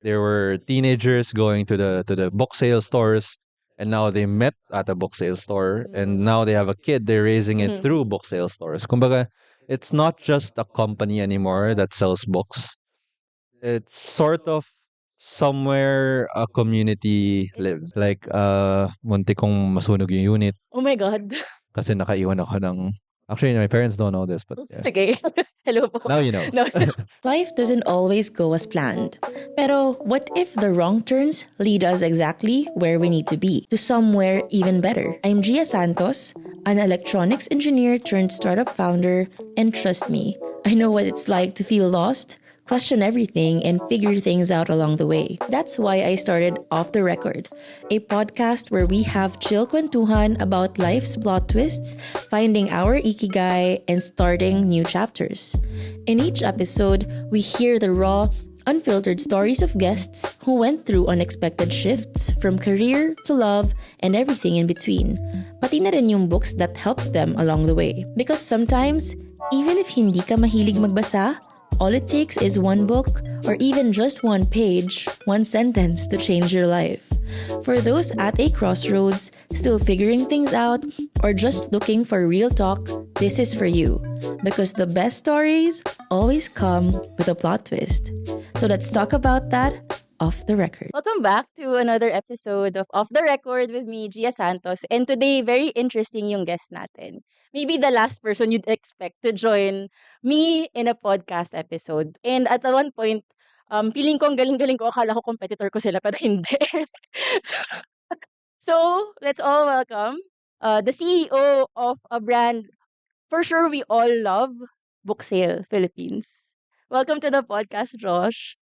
They were teenagers going to the book sale stores, and now they met at a book sale store, and now they have a kid. They're raising it through book sale stores. Kumbaga, it's not just a company anymore that sells books. It's sort of somewhere a community lives. Like, muntik kong masunog yung unit Oh my God. kasi nakaiwan ako ng... Actually, my parents don't know this, but yeah. Sige. Hello po. Now you know. No. Life doesn't always go as planned. Pero what if the wrong turns lead us exactly where we need to be? To somewhere even better. I'm Gia Santos, an electronics engineer turned startup founder, and trust me, I know what it's like to feel lost, question everything, and figure things out along the way. That's why I started Off the REKord, a podcast where we have chill kwentuhan about life's plot twists, finding our ikigai, and starting new chapters. In each episode, we hear the raw, unfiltered stories of guests who went through unexpected shifts from career to love and everything in between. Pati na rin yung books that helped them along the way. Because sometimes, even if hindi ka mahilig magbasa, all it takes is one book or even just one page, one sentence to change your life. For those at a crossroads, still figuring things out, or just looking for real talk, this is for you. Because the best stories always come with a plot twist. So let's talk about that off the record. Welcome back to another episode of Off the REKord with me, Gia Santos. And today, very interesting yung guest natin. Maybe the last person you'd expect to join me in a podcast episode. And at one point, feeling ko ang galing-galing ko, akala ko competitor ko sila, pero hindi. So, let's all welcome the CEO of a brand for sure we all love, Booksale Philippines. Welcome to the podcast, Josh.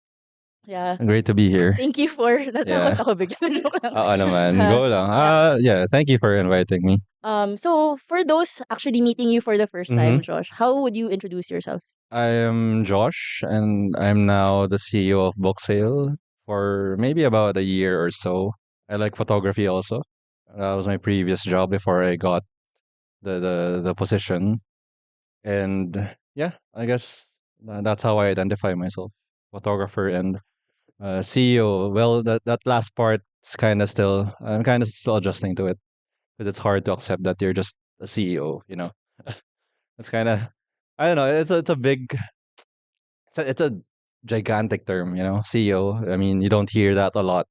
Yeah. Great to be here. Thank you for natakot Yeah. ako bigla. Joke lang. Oo naman. Go lang. Yeah, thank you for inviting me. So for those actually meeting you for the first time, Josh, how would you introduce yourself? I am Josh, and I'm now the CEO of Booksale for maybe about a year or so. I like photography also. That was my previous job before I got the position. And yeah, I guess that's how I identify myself. Photographer and CEO. Well, that last part's kind of still, I'm kind of still adjusting to it because it's hard to accept that you're just a CEO, you know. It's kind of, I don't know, it's a big, it's a gigantic term, you know, CEO. I mean, you don't hear that a lot.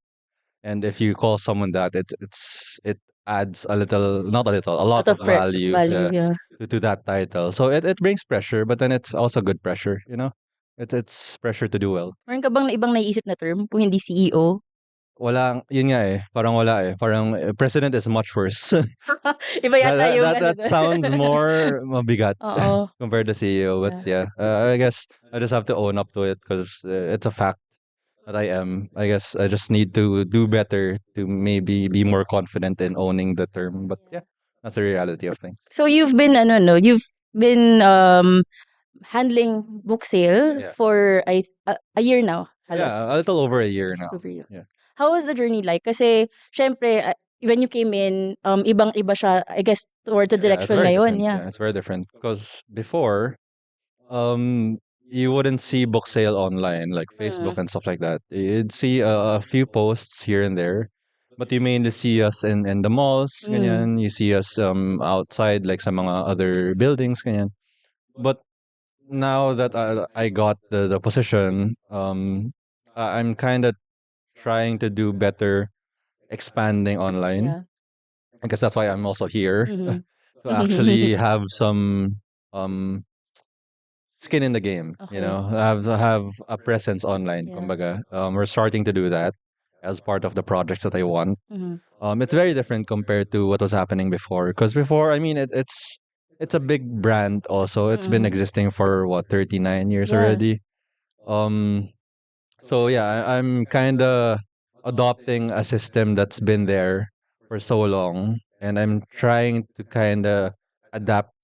And if you call someone that, it adds a little, not a little, a lot of value, Yeah. to that title. So it brings pressure, but then it's also good pressure, you know. It's pressure to do well. Meron ka bang ibang naiisip na term kung hindi CEO? Walang, yun nga eh, parang wala eh. Parang president is much worse. Iba yata yung That sounds more mabigat Oo. compared to CEO. But yeah, I guess I just have to own up to it because it's a fact that I am. I guess I just need to do better to maybe be more confident in owning the term. But yeah, that's the reality of things. So you've been you've been handling book sale Yeah. for a year now. Yeah, a little over a year now. Over you. Yeah. How was the journey like? Kasi syempre when you came in, ibang-iba siya, I guess, towards the Yeah, it's direction very ngayon. different. Yeah. It's very different because before, you wouldn't see book sale online like Facebook and stuff like that. You'd see a few posts here and there, but you mainly see us in the malls, ganyan. You see us outside like sa mga other buildings, ganyan. But now that I got the position, I'm kind of trying to do better expanding online. Yeah. I guess that's why I'm also here Mhm. to actually have some skin in the game, you know, have a presence online. Yeah. Kumbaga, we're starting to do that as part of the projects that I want. Mhm. It's very different compared to what was happening before. Because before, I mean, it's a big brand. Also, it's been existing for what 39 years Yeah. already. So yeah, I'm kind of adopting a system that's been there for so long, and I'm trying to kind of adapt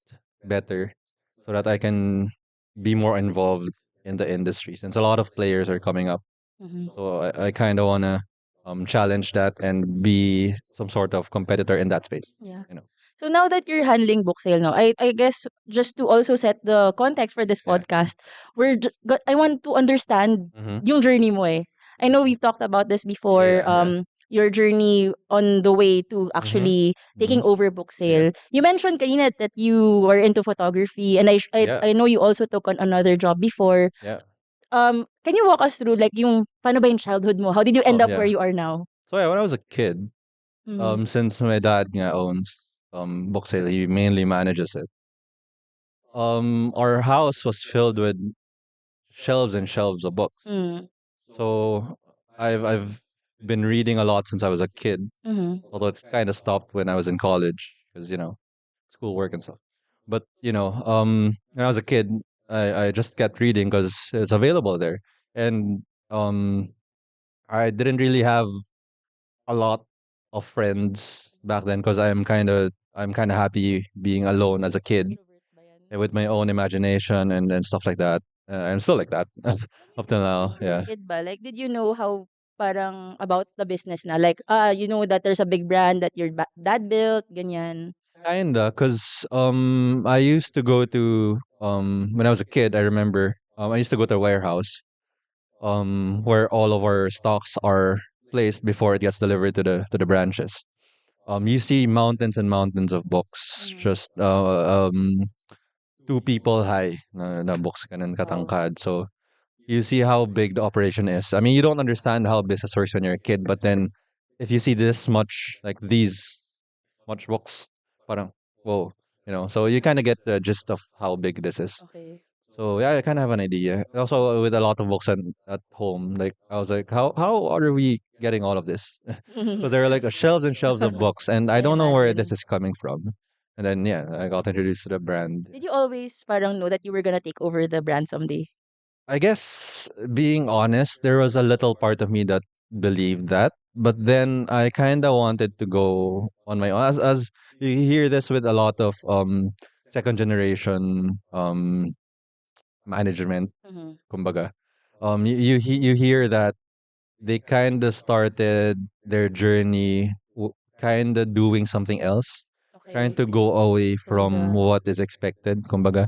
better so that I can be more involved in the industry since a lot of players are coming up. Mhm. So I kind of want to challenge that and be some sort of competitor in that space. Yeah. You know. So now that you're handling book sale, no, I guess just to also set the context for this Yeah. podcast, I want to understand Mhm. yung journey mo eh. I know we've talked about this Yeah, before. yeah, yeah. Your journey on the way to Mm-hmm. actually Mm-hmm. taking over book Yeah, sale. You mentioned kanina that you were into photography, and yeah, I know you also took on another job before. yeah. Can you walk us through like yung paano ba yung childhood mo? How did you end Oh, up where yeah. you are now? So yeah, when I was a kid, Mm-hmm. since my dad owns book sale, he mainly manages it. Our house was filled with shelves and shelves of books. Mm-hmm. So I've been reading a lot since I was a kid, Mm-hmm. although it's kind of stopped when I was in college because schoolwork and stuff. But when I was a kid, I just kept reading because it's available there, and um, I didn't really have a lot of friends back then because I'm kind of happy being alone as a kid Introvert ba yan? and with my own imagination and stuff like that. I'm still like that up till When now. you were a Yeah, kid ba, like, did you know how parang about the business na? Like, you know that there's a big brand that your dad built, ganyan. kinda. Cause I used to go to when I was a kid. I remember I used to go to a warehouse where all of our stocks are placed before it gets delivered to the branches. You see mountains and mountains of books, Mm. just 2 people high na books ganun Wow. katangkad. So you see how big the operation is. I mean, you don't understand how business works when you're a kid, but then if you see this much, like these much books, parang whoa, So you kind of get the gist of how big this is. Okay. So yeah, I kind of have an idea. Also, with a lot of books at home, like I was like, how are we getting all of this? Because there are like shelves and shelves of books, and I Can don't know where this imagine. is coming from. And then yeah, I got introduced to the brand. Did you always parang know that you were gonna take over the brand someday? I guess being honest, there was a little part of me that believed that, but then I kind of wanted to go on my own. As you hear this with a lot of second generation management, Mm-hmm. kumbaga, you hear that they kind of started their journey kind of doing something else, trying Okay. to go away From from the what is expected, kumbaga.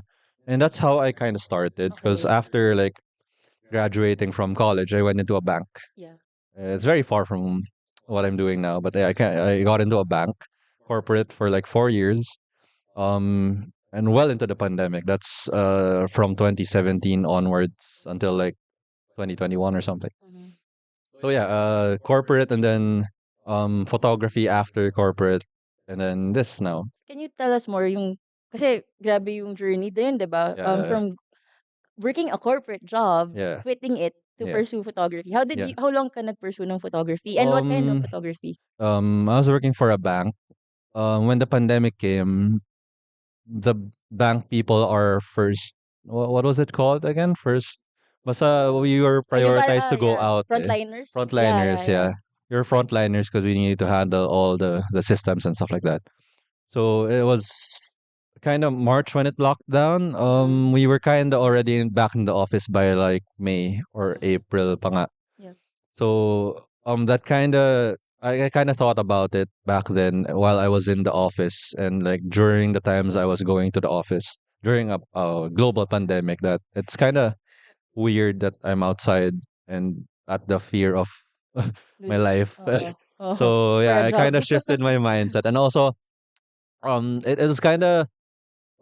And that's how I kind of started because okay. after like graduating from college, I went into a bank. Yeah. It's very far from what I'm doing now, but I got into a bank, corporate for like 4 years, and well into the pandemic. That's from 2017 onwards until like 2021 or something. Mm-hmm. So yeah, corporate and then photography after corporate, and then this now. Can you tell us more yung kasi grabe yung journey din, 'di ba? Yeah, From working a corporate job, yeah, quitting it to yeah, pursue photography. yeah. How long ka nag-pursue ng photography and what kind of Um, photography? I was working for a bank. When the pandemic came, the bank people are first. What was it called again? First, basta we were Yung prioritized to go yeah, out. frontliners. Yeah, yeah, Frontliners, yeah. yeah. You're frontliners because we need to handle all the systems and stuff like that. So it was kind of March when it locked down. Mm-hmm. We were kind of already back in the office by like May or Mm-hmm. April pa nga. Yeah. So that kind of I kind of thought about it back then while I was in the office and like during the times I was going to the office during a global pandemic that it's kind of weird that I'm outside and at the fear of my life. Oo. Oo. So For yeah, a I job. kind of shifted my mindset and also it was kind of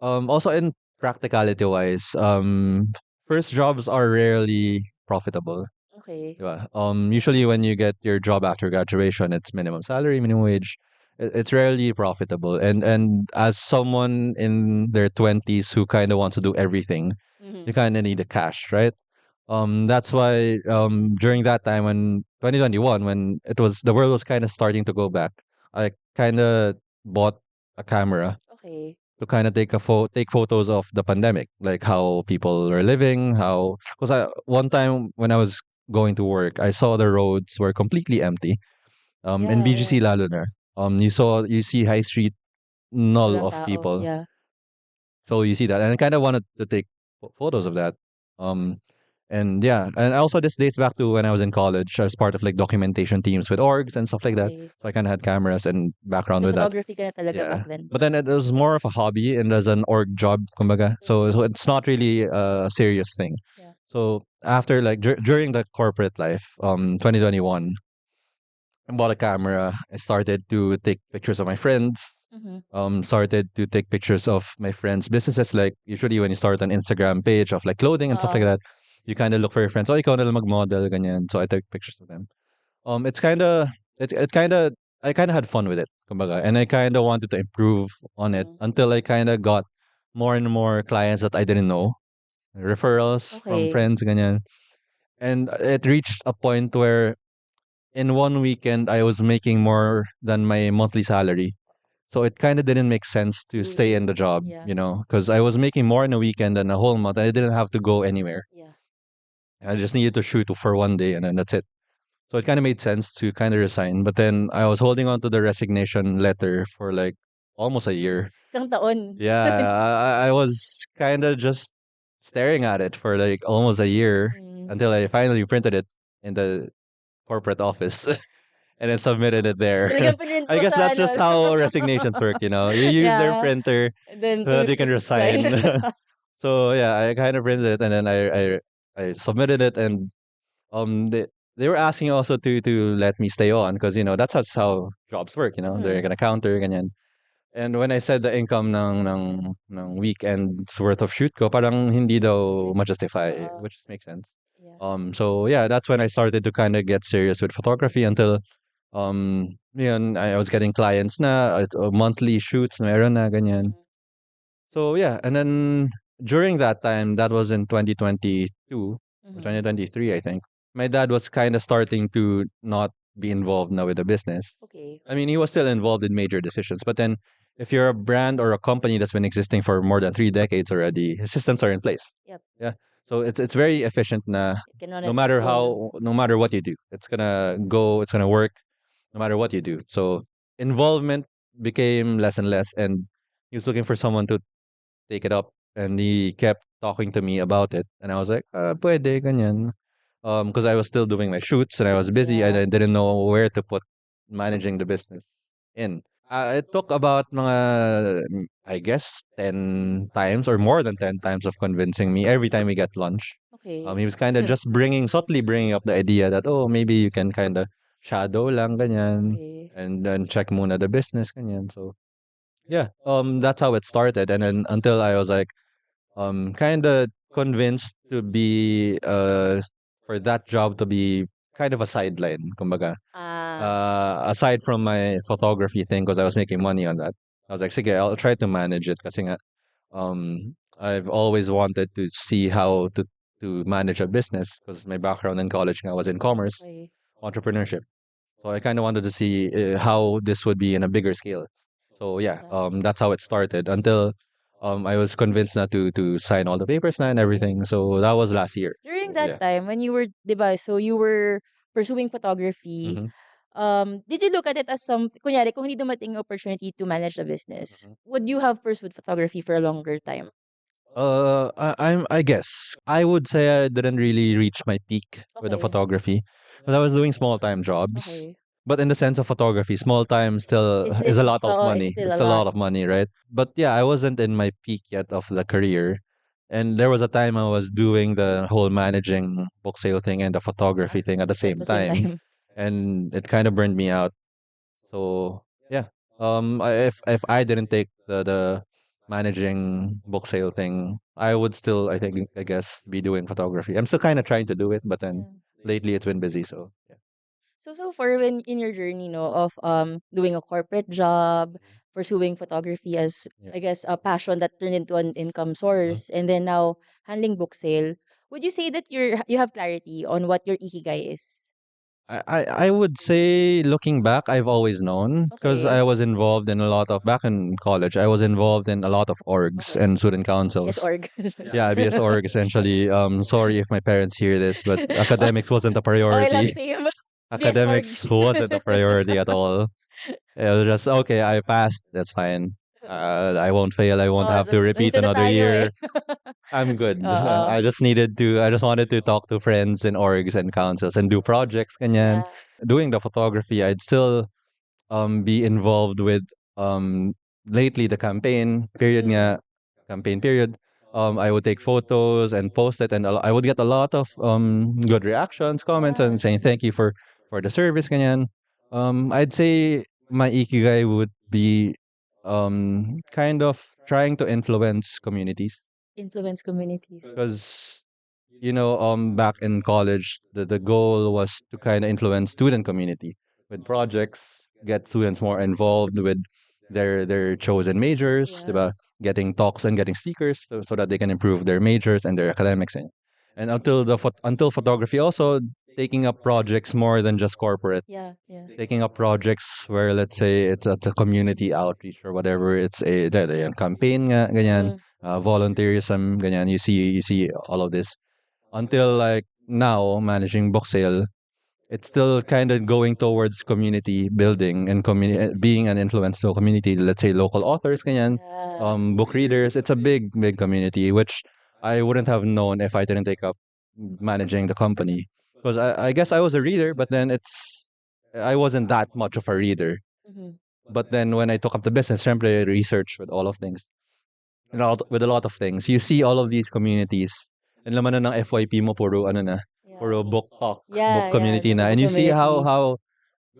also in practicality wise first jobs are rarely profitable. Okay. Diba? Usually when you get your job after graduation, it's minimum salary, minimum wage. It's rarely profitable. And as someone in their 20s who kind of wants to do everything, Mm-hmm. you kind of need the cash, right? That's why during that time when 2021, when it was the world was kind of starting to go back, I kind of bought a camera Okay. to kind of take photos of the pandemic, like how people were living, how because I one time when I was going to work, I saw the roads were completely empty. In Yeah, yeah. BGC lalo na, you see high street null Walang of tao. people. Yeah. So you see that, and I kind of wanted to take photos of that. Um, and yeah, and also this dates back to when I was in college. I was part of like documentation teams with orgs and stuff like that. Okay. So I kind of had cameras and background with that. Nag-photography ka na talaga back Yeah. then. But then it was more of a hobby and as an org job, kumbaga. So it's not really a serious thing. Yeah. So after like during the corporate life, 2021, I bought a camera. I started to take pictures of my friends. Mm-hmm. Started to take pictures of my friends' businesses. Like usually when you start an Instagram page of like clothing and stuff like that, you kind of look for your friends. Oh, ikaw na lang mag-model, ganyan. So I took pictures of them. It's kind of it kind of I kind of had fun with it, kumbaga, and I kind of wanted to improve on it Mm-hmm. until I kind of got more and more clients that I didn't know, referrals from Okay. friends, ganyan. And it reached a point where in one weekend I was making more than my monthly salary. So it kind of didn't make sense to stay in To the job, yeah. because I was making more in a weekend than a whole month, and I didn't have to go anywhere. Yeah. I just needed to shoot for one day, and then that's it. So it kind of made sense to kind of resign. But then I was holding on to the resignation letter for like almost a year. Isang taon. Yeah, I was kind of just staring at it for like almost a year Mm. until I finally printed it in the corporate office and then submitted it there. Talagang pinrint I mo guess sa that's ano. just how resignations work, you know. You use their Yeah. printer And then so that you to can resign. resign. So yeah, I kind of printed it and then I submitted it, and they were asking also to let me stay on because that's just how jobs work. They're Mhm. gonna counter ganyan. And when I said the income ng weekend's worth of shoot ko, parang hindi daw ma-justify, Oo. which makes sense. Yeah. So yeah, that's when I started to kind of get serious with photography until yun, I was getting clients na monthly shoots, meron na ganyan. Mm. So yeah, and then during that time, that was in 2022 or Mhm. 2023, I think. My dad was kind of starting to not be involved now with the business. Okay. I mean, he was still involved in major decisions, but then if you're a brand or a company that's been existing for more than 3 decades already, his systems are in place. Yep. Yeah. So it's very efficient na It can run its own. no matter what you do, it's gonna work no matter what you do. So involvement became less and less, and he was looking for someone to take it up, and he kept talking to me about it, and I was like, pwede, ganyan. Because I was still doing my shoots and I was busy, and Yeah. I didn't know where to put managing the business in. It took about I guess 10 times or more than 10 times of convincing me every time we get lunch. Okay. He was kind of just subtly bringing up the idea that, oh, maybe you can kind of shadow lang, ganyan, Okay. and then check muna the business, ganyan. So, yeah, that's how it started. And then until I was like, kind of convinced to be, for that job to be kind of a sideline, kumbaga. Ah, Aside from my photography thing, because I was making money on that, I was like, sige, I'll try to manage it kasi nga, I've always wanted to see how to manage a business because my background in college nga was in commerce, okay. entrepreneurship. So I kind of wanted to see how this would be in a bigger scale. So yeah, Yeah. that's how it started until I was convinced not to sign all the papers na and everything. So that was last year. During So that yeah. time when you were, 'di ba, so you were pursuing photography, Mm-hmm. did you look at it as kunyari, kung hindi dumating yung opportunity to manage the business, Mm-hmm. would you have pursued photography for a longer time? I guess I would say I didn't really reach my peak with the Okay. photography, but I was doing small time jobs. Okay. But in the sense of photography, small time still is a lot of It's money. still a It's a lot. lot of money, right? But yeah, I wasn't in my peak yet of the career, and there was a time I was doing the whole managing book sale thing and the photography thing at the At same the same time, time. and it kind of burned me out. So yeah, if I didn't take the managing book sale thing, I would still I guess be doing photography. I'm still kind of trying to do it, but then Yeah. lately it's been busy. So yeah. So far when in your journey, no, of doing a corporate job, pursuing photography as, Yeah. I guess, a passion that turned into an income Mhm. source, and then now handling book sale, would you say that you have clarity on what your ikigai is? I would say looking back, I've always known because Okay. I was involved in a lot of back in college. I was involved in a lot of orgs Okay. and student BS councils. org. Yeah, IBS org essentially. Sorry if my parents hear this, but academics wasn't a Okay lang, priority. same. BS org. Academics wasn't a priority at all. It was just okay. I passed. That's fine. I won't fail. I won't Oh, have to repeat nandito na another tayo eh. year. I'm good. Oo. I just wanted to talk to friends in orgs and councils and do projects, ganyan. Yeah. Doing the photography, I'd still be involved with um lately the campaign period Mm. nga, campaign period. I would take photos and post it, and I would get a lot of good reactions, comments, and Yeah. saying thank you for the service, ganyan. I'd say my ikigai would be kind of trying to influence communities Influence communities. because back in college, the goal was to kind of influence student community with projects, get students more involved with their chosen majors, Yeah. diba? Getting talks and getting speakers so that they can improve their majors and their academics. And until photography also taking up projects more than just corporate. Yeah. Yeah. Taking up projects where let's say it's a community outreach or whatever, it's a campaign nga, ganyan, Mm. volunteerism, ganyan. You see all of this until like now managing book sale, it's still kind of going towards community building and being an influence to a community, let's say local authors, ganyan, Yeah. book readers. It's a big community which I wouldn't have known if I didn't take up managing the company, because I guess I was a reader, but then I wasn't that much of a reader. Mm-hmm. But then when I took up the business, syempre research with all of things, with a lot of things. You see all of these communities. And laman na ng FYP mo, puro ano na, Yeah. puro book talk, book Yeah. Yeah. community The na. book And you see community. how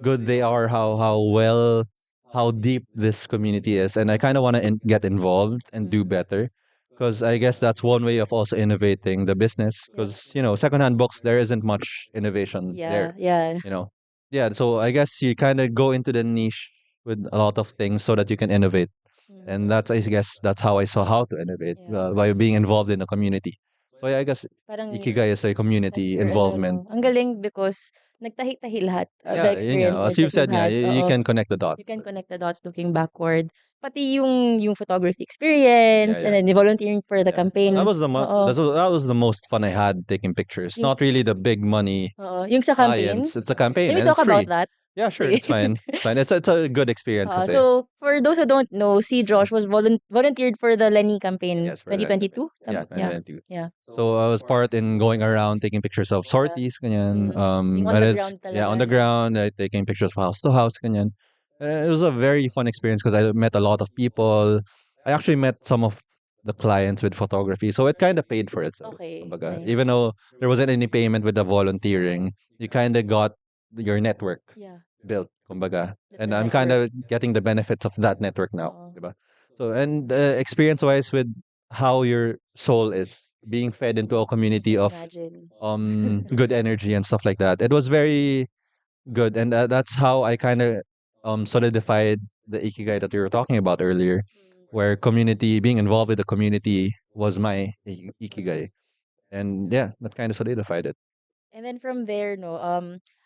good they are, how deep this community is. And I kind of want to get involved and do Mm. better. Because I guess that's one way of also innovating the business. Yep. Because, secondhand books, there isn't much innovation Yeah. there, Yeah. you know. Yeah, so I guess you kind of go into the niche with a lot of things so that you can innovate, Mm. and I guess that's how I saw how to innovate, Yeah. by being involved in the community. So yeah, I guess Parang ikigai is a as community your ano, no? involvement. Ang galing because nagtahi-tahi lahat. The Yeah, yun nga. As experiences you've that you've said nga, had. you Oo. can connect the You dots. can connect the dots looking backward. Pati yung photography Yeah, experience and yeah, then the volunteering for the yeah. That campaign. was Oo. that was the most fun I had taking pictures. Yung, Not really the big money yung sa campaign. clients. It's a Can campaign we and talk it's about free. that? Yeah, sure, Sige. it's fine. It's fine. It's a good experience kasi. So, for those who don't know, si Josh was volunteered for the Lenny campaign Yes, for that campaign. 2022. Yeah, Yeah. 2022. Yeah. So I was part in going around taking pictures of Yeah. sorties, ganyan. Yung on And the it's, ground yeah, on talaga, the no? ground, taking pictures of house to house, ganyan. It was a very fun experience because I met a lot of people. I actually met some of the clients with photography, so it kind of paid for itself. Okay, Kumbaga. Even nice. though there wasn't any payment with the volunteering, you kind of got your network Yeah, built, kumbaga. that's And the I'm kind network. of getting the benefits of that network now, Oo. diba? So, and experience-wise with how your soul is being fed into a community of Imagine. good energy and stuff like that. It was very good, and that's how I kind of solidified the ikigai that we were talking about earlier, where being involved with the community was my ikigai, and yeah, that kind of solidified it. And then from there, no,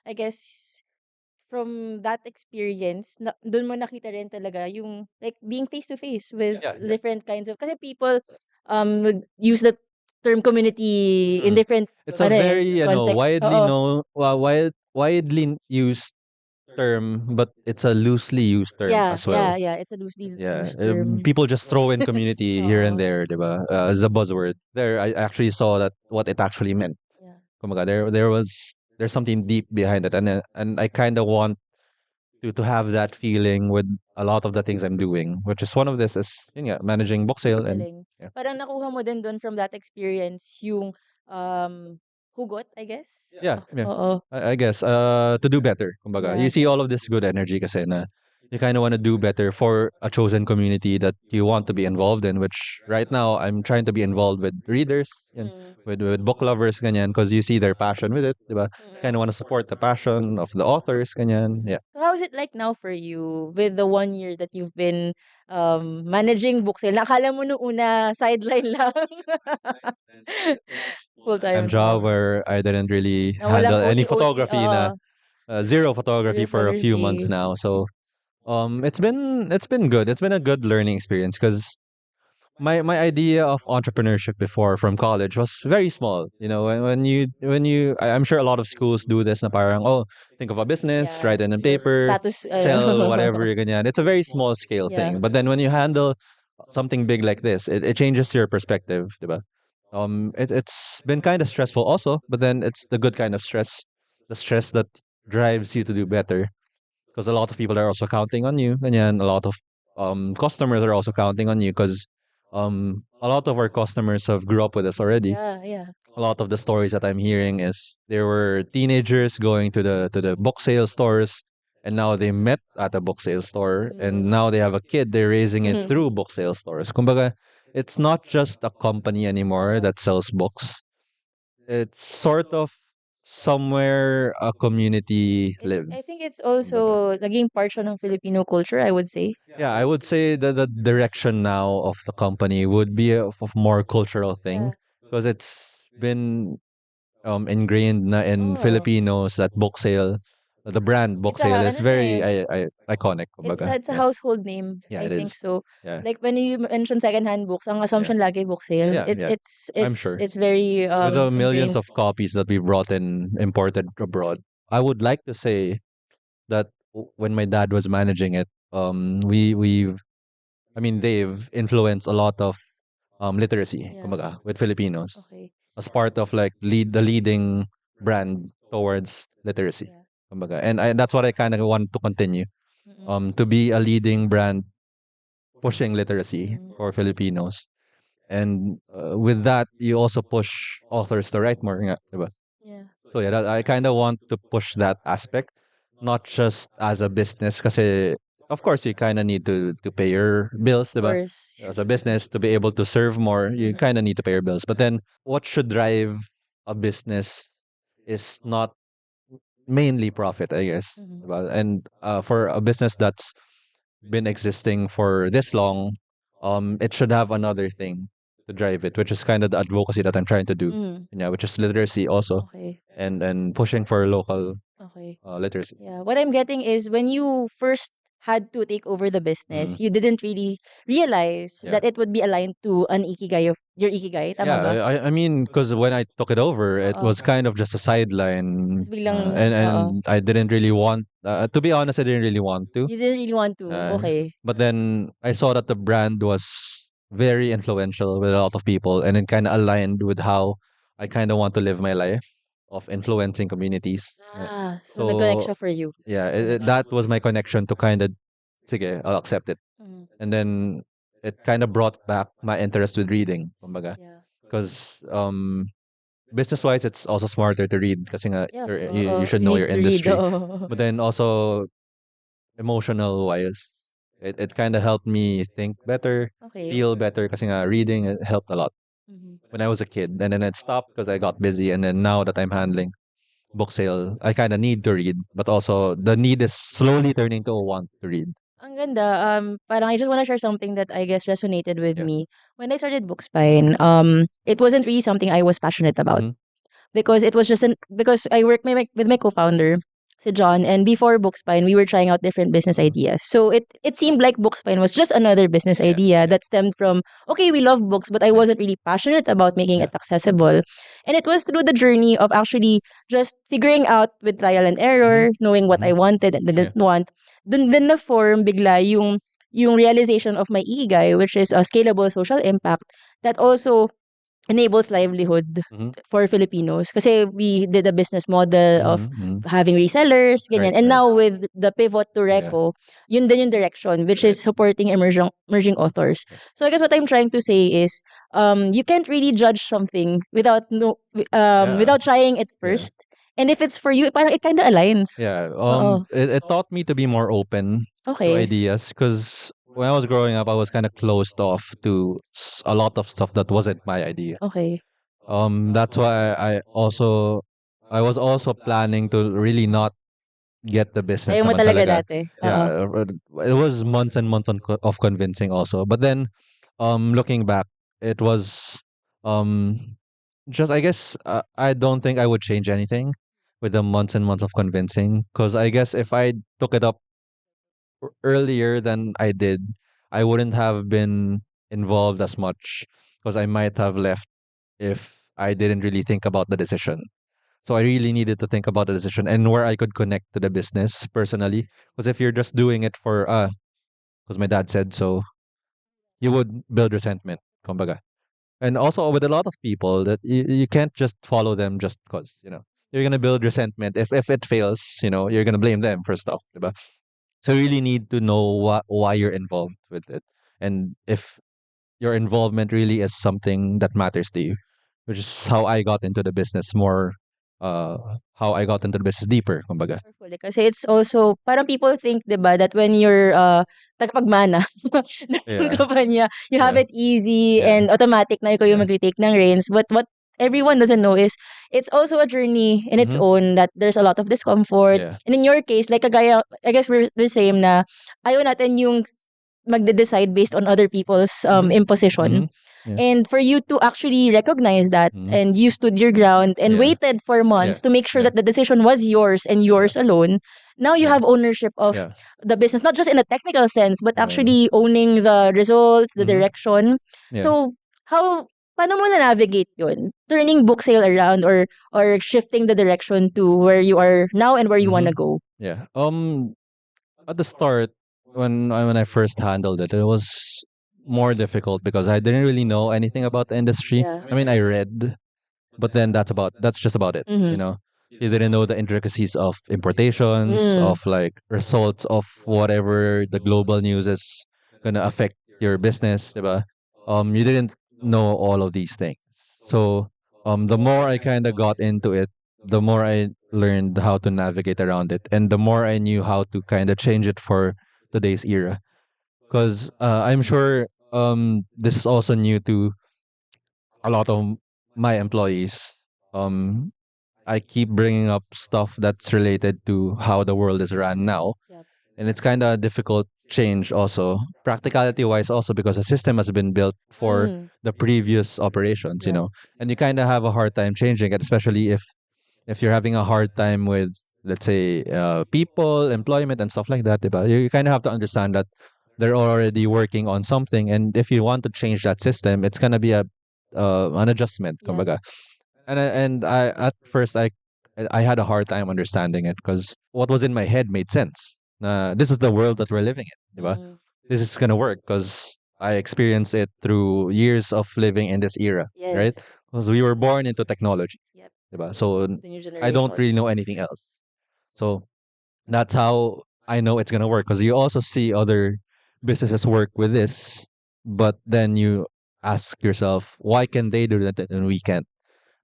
I guess from that experience, doon mo nakita rin talaga yung like being face to face with Yeah, yeah. different kinds of kasi people would use the term community in Mm. different It's a very context. widely Oo. widely used term, but it's a loosely used term Yeah, as yeah, well. yeah. It's a loosely Yeah, used term. people just throw in community here and Oo. there, diba? As a buzzword. There, I actually saw that what it actually meant. Yeah. Kumbaga, there's something deep behind it, and I kind of want to have that feeling with a lot of the things I'm doing, which is one of this is yun nga, managing book sale and Galing. yeah, Parang nakuha mo din doon from that experience yung hugot, I guess. yeah, yeah. Oo. I guess to do better. Kumbaga, you Yeah. see all of this good energy kasi na you kind of want to do better for a chosen community that you want to be involved in. Which right now I'm trying to be involved with readers, and Mm. with book lovers, ganyan, because you see their passion with it, diba? Kind of want to support the passion of the authors, ganyan. Yeah. So how's it like now for you with the 1 year that you've been managing Booksale? Nakala mo nung una sideline lang. Full-time Full-time job job. where I didn't really Na walang handle any OT-OT. photography na, Oo. zero photography Zero for a few months photography. now. So it's been good. It's been a good learning experience because my idea of entrepreneurship before from college was very small. I'm sure a lot of schools do this na parang, oh, think of a business, Yeah. write it in Just paper, status. sell whatever ganyan. It's a very small scale Yeah. thing. But then when you handle something big like this, it changes your perspective, diba? It's been kind of stressful also, but then it's the good kind of stress, the stress that drives you to do better because a lot of people are also counting on you, and a lot of customers are also counting on you because a lot of our customers have grew up with us already. Yeah, yeah. A lot of the stories that I'm hearing is there were teenagers going to the book sale stores, and now they met at a book sale store, and now they have a kid. They're raising it through book sale stores. Kumbaga, it's not just a company anymore Oo. that sells books. It's sort of somewhere a community I lives. think it's Kumbaga. also naging part siya ng Filipino culture, I would say. Yeah, I would say that the direction now of the company would be of more cultural thing Yeah. because it's been ingrained na in Oh. Filipinos that book sale, the brand book It's a sale is ano na very eh. iconic. It's Kumbaga. it's a Yeah, household name, yeah, I it think is. so. Yeah, Like when you mention secondhand books, ang yeah, assumption lagi book sale. yeah, yeah. I'm sure. It's very With the millions ingrained. of copies that we brought in imported abroad, I would like to say that when my dad was managing it, they've influenced a lot of literacy, Yeah. kumbaga, with Filipinos Okay. as part of like the leading brand towards literacy, Yeah. kumbaga. And that's what I kind of want to continue, Mm-mm. to be a leading brand pushing literacy Mm. for Filipinos. And with that, you also push authors to write more, nga, diba? Yeah. So yeah, I kind of want to push that aspect, not just as a business, kasi of course you kind of need to pay your bills, Of diba? course. As a business, to be able to serve more, you kind of need to pay your bills. But then, what should drive a business is not mainly profit, I guess. Mhm. Diba? And for a business that's been existing for this long, it should have another thing to drive it, which is kind of the advocacy that I'm trying to do. Mm. Yeah, which is literacy also, Okay. and pushing for local Okay. literacy. Yeah. What I'm getting is when you first had to take over the Mm. business, you didn't really realize Yeah. that it would be aligned to an ikigai of your ikigai. Tama Yeah, ba? I mean, because when I took it over, it Oo. was kind of just a sideline, Tapos biglang, oo. and I didn't really want. To be honest, I didn't really want to. You didn't really want to. Uh, Okay. but then I saw that the brand was very influential with a lot of people, and it kind of aligned with how I kind of want to live my life of influencing communities. Yeah. Ah, so nag-connect So siya for you. yeah, Okay. that was my connection to kind of, sige, I'll accept it. Mm. And then it kind of brought back my interest with reading, kumbaga. Yeah. Because business wise, it's also smarter to read kasi nga Yeah. you Oo. should You know need your to read. industry. Oo. But then also emotional wise, it kind of helped me think better, Okay. feel better kasi nga reading it helped a lot Mhm. when I was a kid. And then it stopped because I got busy. And then now that I'm handling book sale, I kind of need to read, but also the need is slowly turning to a want to read. Ang ganda. Parang I just wanna share something that I guess resonated with Yeah. me. When I started Bookspine, it wasn't really something I was passionate about. Mhm. Because it was just because I work with my co-founder, si John, and before Bookspine, we were trying out different business Mhm. ideas. So it seemed like Bookspine was just another business Yeah, idea yeah, that stemmed from, okay, we love books, but I yeah, wasn't really passionate about making yeah. it accessible. And it was through the journey of actually just figuring out with trial and Mhm. error, knowing what I Mhm. wanted and Yeah. didn't want. Dun na-form bigla yung realization of my ikigai, which is a scalable social impact that also enables livelihood Mhm. for Filipinos kasi we did a business model of Mhm. Mhm. having resellers, Right, ganyan. And right. now with the pivot to Yeah, Reco, yun din yung direction, which right. is supporting emerging authors. Yeah. So I guess what I'm trying to say is, you can't really judge something without Yeah. without trying it Yeah. first. And if it's for you, parang it kind of aligns. Yeah. Oo. It taught me to be more open to Okay. ideas because when I was growing up, I was kind of closed off to a lot of stuff that wasn't my idea. Okay. That's why I was also planning to really not get the business Ayaw mo naman talaga talaga. dati. Oo. Yeah, it was months and months of convincing also. But then, looking back, it was um just I guess I don't think I would change anything with the months and months of convincing because I guess if I took it up earlier than I did, I wouldn't have been involved as much because I might have left if I didn't really think about the decision. So I really needed to think about the decision and where I could connect to the business personally. Because if you're just doing it for because my dad said so, you would build resentment. Kumbaga. And also with a lot of people that you can't just follow them just because, you're gonna build resentment. If it fails, you're gonna blame them for stuff. Diba? So you really need to know why you're involved with it. And if your involvement really is something that matters to you, which is how I got into the business more. Uh, how I got into the business deeper, kumbaga. Powerful kasi it's also parang people think 'di ba that when you're tagapagmana ng Yeah, kumpanya, you have yeah, it easy yeah, and automatic na ikaw yung yeah. magte-take ng reins. But what everyone doesn't know is it's also a journey in its Mm-hmm. own that there's a lot of discomfort. Yeah. And in your case, like kagaya, I guess we're the same na ayaw natin yung magde-decide based on other people's Mm-hmm. Mm-hmm. imposition. Yeah. And for you to actually recognize that Mm-hmm. and you stood your ground and Yeah. waited for Yeah. months to make sure Yeah. that the decision was yours and Yeah. yours alone, now you Yeah. have ownership of Yeah. the business, not just in a technical sense, but Yeah. actually owning the results, the Mm-hmm. direction. Yeah. So, paano mo na-navigate yun? Turning book sale around or shifting the direction to where you are now and where you Mm-hmm. wanna go? Yeah. At the start, when I first handled it, it was more difficult because I didn't really know anything about the industry. Yeah. I mean, I read, but then that's just about it. Mm-hmm. You know, you didn't know the intricacies of importations, Mm. of like results of whatever the global news is gonna affect your business, diba? You didn't know all of these things. So the more I kind of got into it, the more I learned how to navigate around it, and the more I knew how to kind of change it for today's era. Because I'm sure this is also new to a lot of my employees. Um, I keep bringing up stuff that's related to how the world is run now, Yep. and it's kind of difficult change also, practicality wise also, because the system has been built for Mm. the previous operations, Yep. and you kind of have a hard time changing it, especially if you're having a hard time with, let's say, people, employment, and stuff like that. Diba? You kind of have to understand that they're already working on something, and if you want to change that system, it's gonna be a an adjustment, Yes. kumbaga. And I at first I had a hard time understanding it because what was in my head made sense. This is the world that we're living in, diba? Mm. This is gonna work because I experienced it through years of living in this era, Yes. right? Because we were born into technology, Yep. diba? So The new I don't generation. really know anything else. So that's how I know it's gonna work because you also see other businesses work with this, but then you ask yourself, why can they do that and we can't?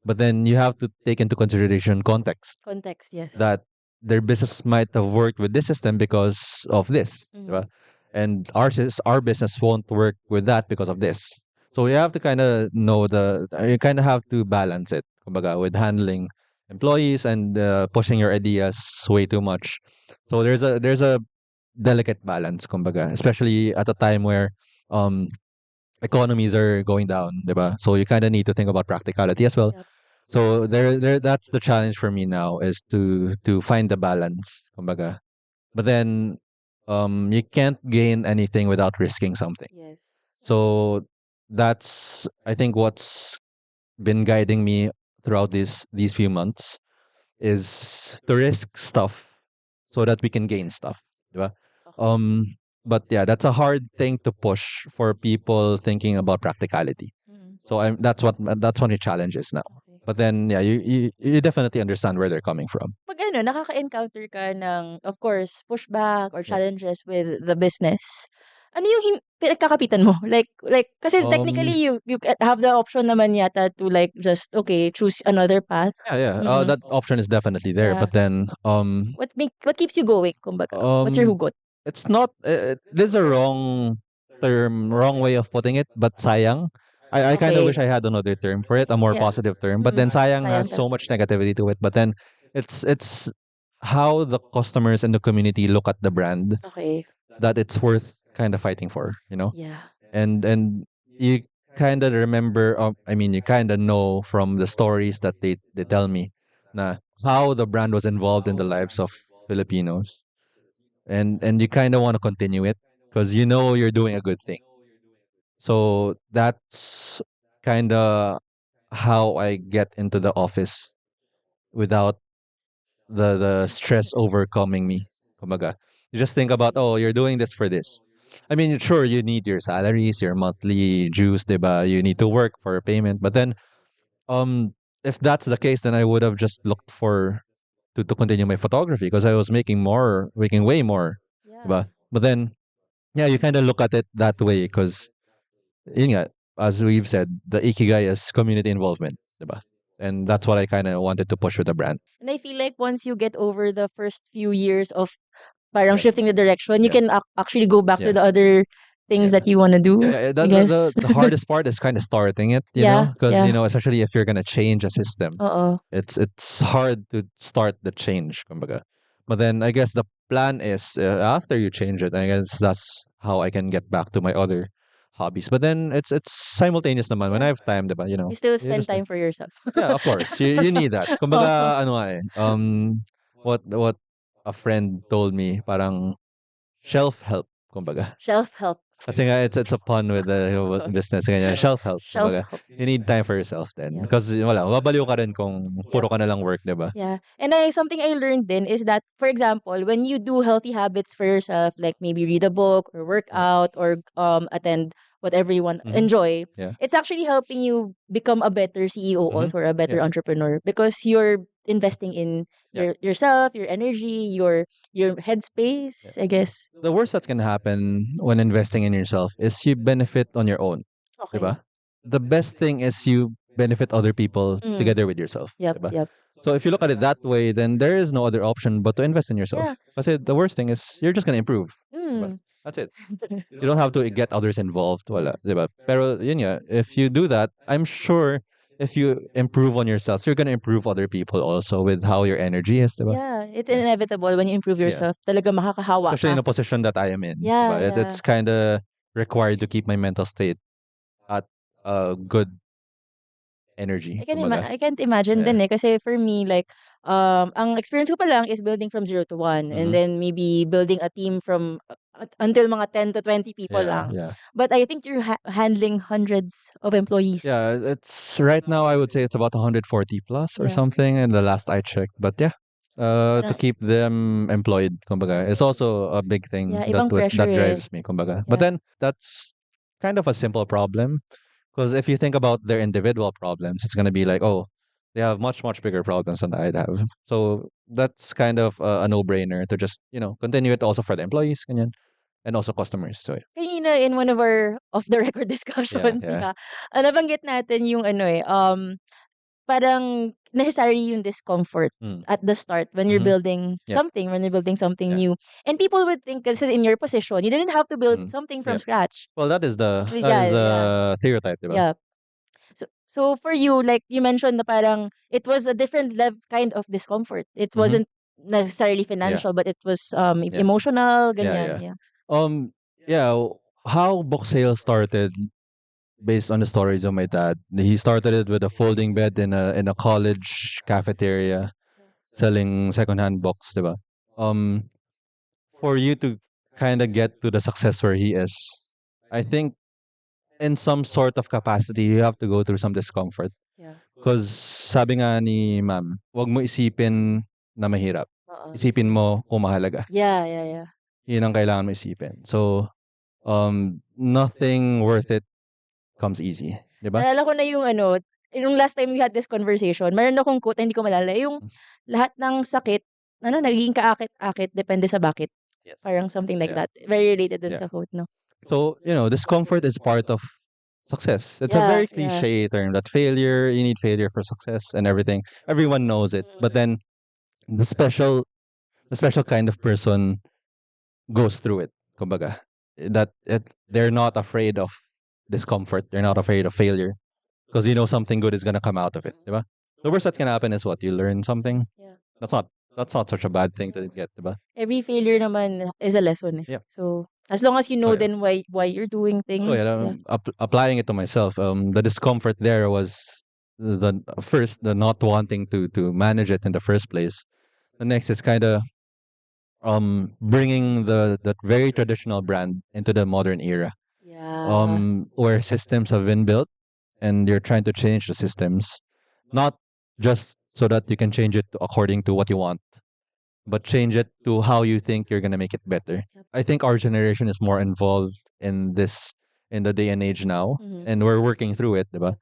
But then you have to take into consideration context Context, yes. that their business might have worked with this system because of this, Mhm. diba? And our business won't work with that because of this. So you have to kind of know you kind of have to balance it, kumbaga, with handling employees and pushing your ideas way too much. So there's a delicate balance, kumbaga, especially at a time where um economies are going down, diba? So you kind of need to think about practicality as well. Yep. So there that's the challenge for me now is to find the balance, kumbaga. But then you can't gain anything without risking something. Yes. So that's I think what's been guiding me throughout these few months is to risk stuff so that we can gain stuff, diba? Okay. Um but yeah, that's a hard thing to push for people thinking about practicality. Mm. So that's one of the challenges now. Okay. But then yeah, you definitely understand where they're coming from. Pag ano, nakaka-encounter ka ng, of course, pushback or Yeah. challenges with the business, ano yung pinagkakapitan mo? Kasi technically Um you have the option naman yata to like just, okay, choose another path. yeah, yeah. Mhm. That option is definitely there. Yeah. But then What keeps you going, kumbaga? What's your um hugot? it's not this is a wrong way of putting it, but sayang. I kind of Okay. wish I had another term for it, a more Yeah. positive term. But Mm. then sayang Sayang has talaga. so much negativity to it. But then it's how the customers and the community look at the brand Okay. that it's worth kind of fighting for. Yeah. And you kind of remember I mean you kind of know from the stories that they tell me na how the brand was involved in the lives of Filipinos, and you kind of want to continue it because you know you're doing a good thing. So that's kind of how I get into the office without the stress overcoming me. Kumbaga. You just think about, oh, you're doing this for this. I mean, sure, you need your salaries, your monthly dues, diba? You need to work for payment. But then, if that's the case, then I would have just looked for to continue my photography because I was making way more, Yeah. diba? But then, yeah, you kind of look at it that way because yun nga, as we've said, the ikigai is community involvement, diba? And that's what I kind of wanted to push with the brand. And I feel like once you get over the first few years of parang Yeah. shifting the direction, you Yeah. can actually go back to Yeah. the other things Yeah. that you want to Yeah, do, yeah, I the guess. the hardest part is kind of starting it, Yeah, because yeah. especially if you're gonna change a system, Oo. it's hard to start the change, kumbaga. But then I guess the plan is after you change it, I guess that's how I can get back to my other hobbies. But then it's simultaneous naman when I Yeah. have time, diba? You still You spend just time for yourself. yeah, of course. You need that. Oo. Kumbaga ano nga eh, what a friend told me, parang shelf help, kumbaga. Shelf help. Kasi nga it's a pun with the business ganyan. Shelf help, Shelf kumbaga. help. You need time for yourself then. Yeah. Because wala, mababaliw ka rin kung puro Yep. ka na lang work, 'di ba? Yeah. And something I learned then is that, for example, when you do healthy habits for yourself, like maybe read a book or work Yeah. out or attend whatever you want Mhm. enjoy, Yeah. it's actually helping you become a better CEO Mhm. also, or a better Yeah. entrepreneur, because you're investing in Yeah. yourself, your energy, your Yeah. headspace, I guess. The worst that can happen when investing in yourself is you benefit on your own, 'di Okay. ba? The best thing is you benefit other people Mm. together with yourself, Yep, 'di ba? yep. So if you look at it that way, then there is no other option but to invest in Yeah. yourself. Kasi the worst thing is you're just gonna improve, 'di ba? Mm. That's it. You don't have to get others involved, wala, 'di ba? Pero yun nga, if you do that, I'm sure if you improve on yourself, you're gonna improve other people also with how your energy is, 'di ba? Yeah, it's Yeah. inevitable when you improve Yeah. yourself. Talaga makakahawa Especially in ka. a position that I am in, 'di Yeah, ba? yeah. It's kind of required to keep my mental state at a good energy, kumbaga. I can't imagine Yeah. din eh, kasi for me like ang experience ko pa lang is building from 0 to 1, and Mhm. then maybe building a team from until mga 10 to 20 people Yeah, lang. yeah. But I think you're handling hundreds of employees. Yeah, it's right now I would say it's about 140 plus or Yeah. something in the last I checked. But yeah, to Parang, keep them employed, kumbaga, is also a big thing yeah, ibang pressure that eh. drives me, kumbaga. But Yeah. then that's kind of a simple problem because if you think about their individual problems, it's gonna be like, oh, they have much bigger problems than I'd have. So that's kind of a no-brainer to just continue it also for the employees, ganyan, and also customers. So Kanina in one of our off the record yeah, discussions, yeah, yeah, nabanggit natin yung ano eh, parang necessary yung discomfort mm. at the start when you're Hmm. building Yeah, something, when you're building something yeah. new. And people would think, kasi in your position, you didn't have to build Mm. something from Yeah. scratch. Well, that is Yeah, yeah, the stereotype, diba? yeah. So for you, like you mentioned na parang it was a different kind of discomfort. It Mm-hmm. wasn't necessarily Yeah, financial, but it was yeah, emotional, yeah, ganyan, yeah. yeah. Um, yeah. How book sale started based on the stories of my dad. He started it with a folding bed in a college cafeteria, selling secondhand books, diba? Um, for you to kind of get to the success where he is, I think in some sort of capacity, you have to go through some discomfort. Yeah. Because sabi nga ni ma'am, wag mo isipin na mahirap. Oo. Isipin mo kung mahalaga. Yeah, yeah, yeah. Yun ang kailangan mo isipin. So, nothing worth it comes easy. Di ba? Naalala ko na yung ano, yung last time we had this conversation, meron akong quote, hindi ko malala, yung lahat ng sakit, nagiging kaakit-akit, depende sa bakit. Yes. Parang something like Yeah. that. Very related dun Yeah. sa quote, no? So, discomfort is part of success. It's a Yeah, very yeah. cliche term that you need failure for success and everything. Everyone knows it. But then the special the special kind of person goes through it. Kumbaga, they're not afraid of discomfort. They're not afraid of failure because something good is gonna come out of it. Diba? The worst that can happen is what you learn something. Yeah. That's not such a bad thing to get. Diba? Every failure naman is a lesson eh. Yeah. So, as long as you Oh know yeah. then why you're doing Oh things, yeah. yeah. Applying it to myself. The discomfort there was the not wanting to manage it in the first place. The next is kind of bringing that very traditional brand into the modern era, Yeah. where systems have been built and you're trying to change the systems, not just so that you can change it according to what you want, but change it to how you think you're gonna make it better. Yep. I think our generation is more involved in the day and age now, Mhm. and we're working through it, diba?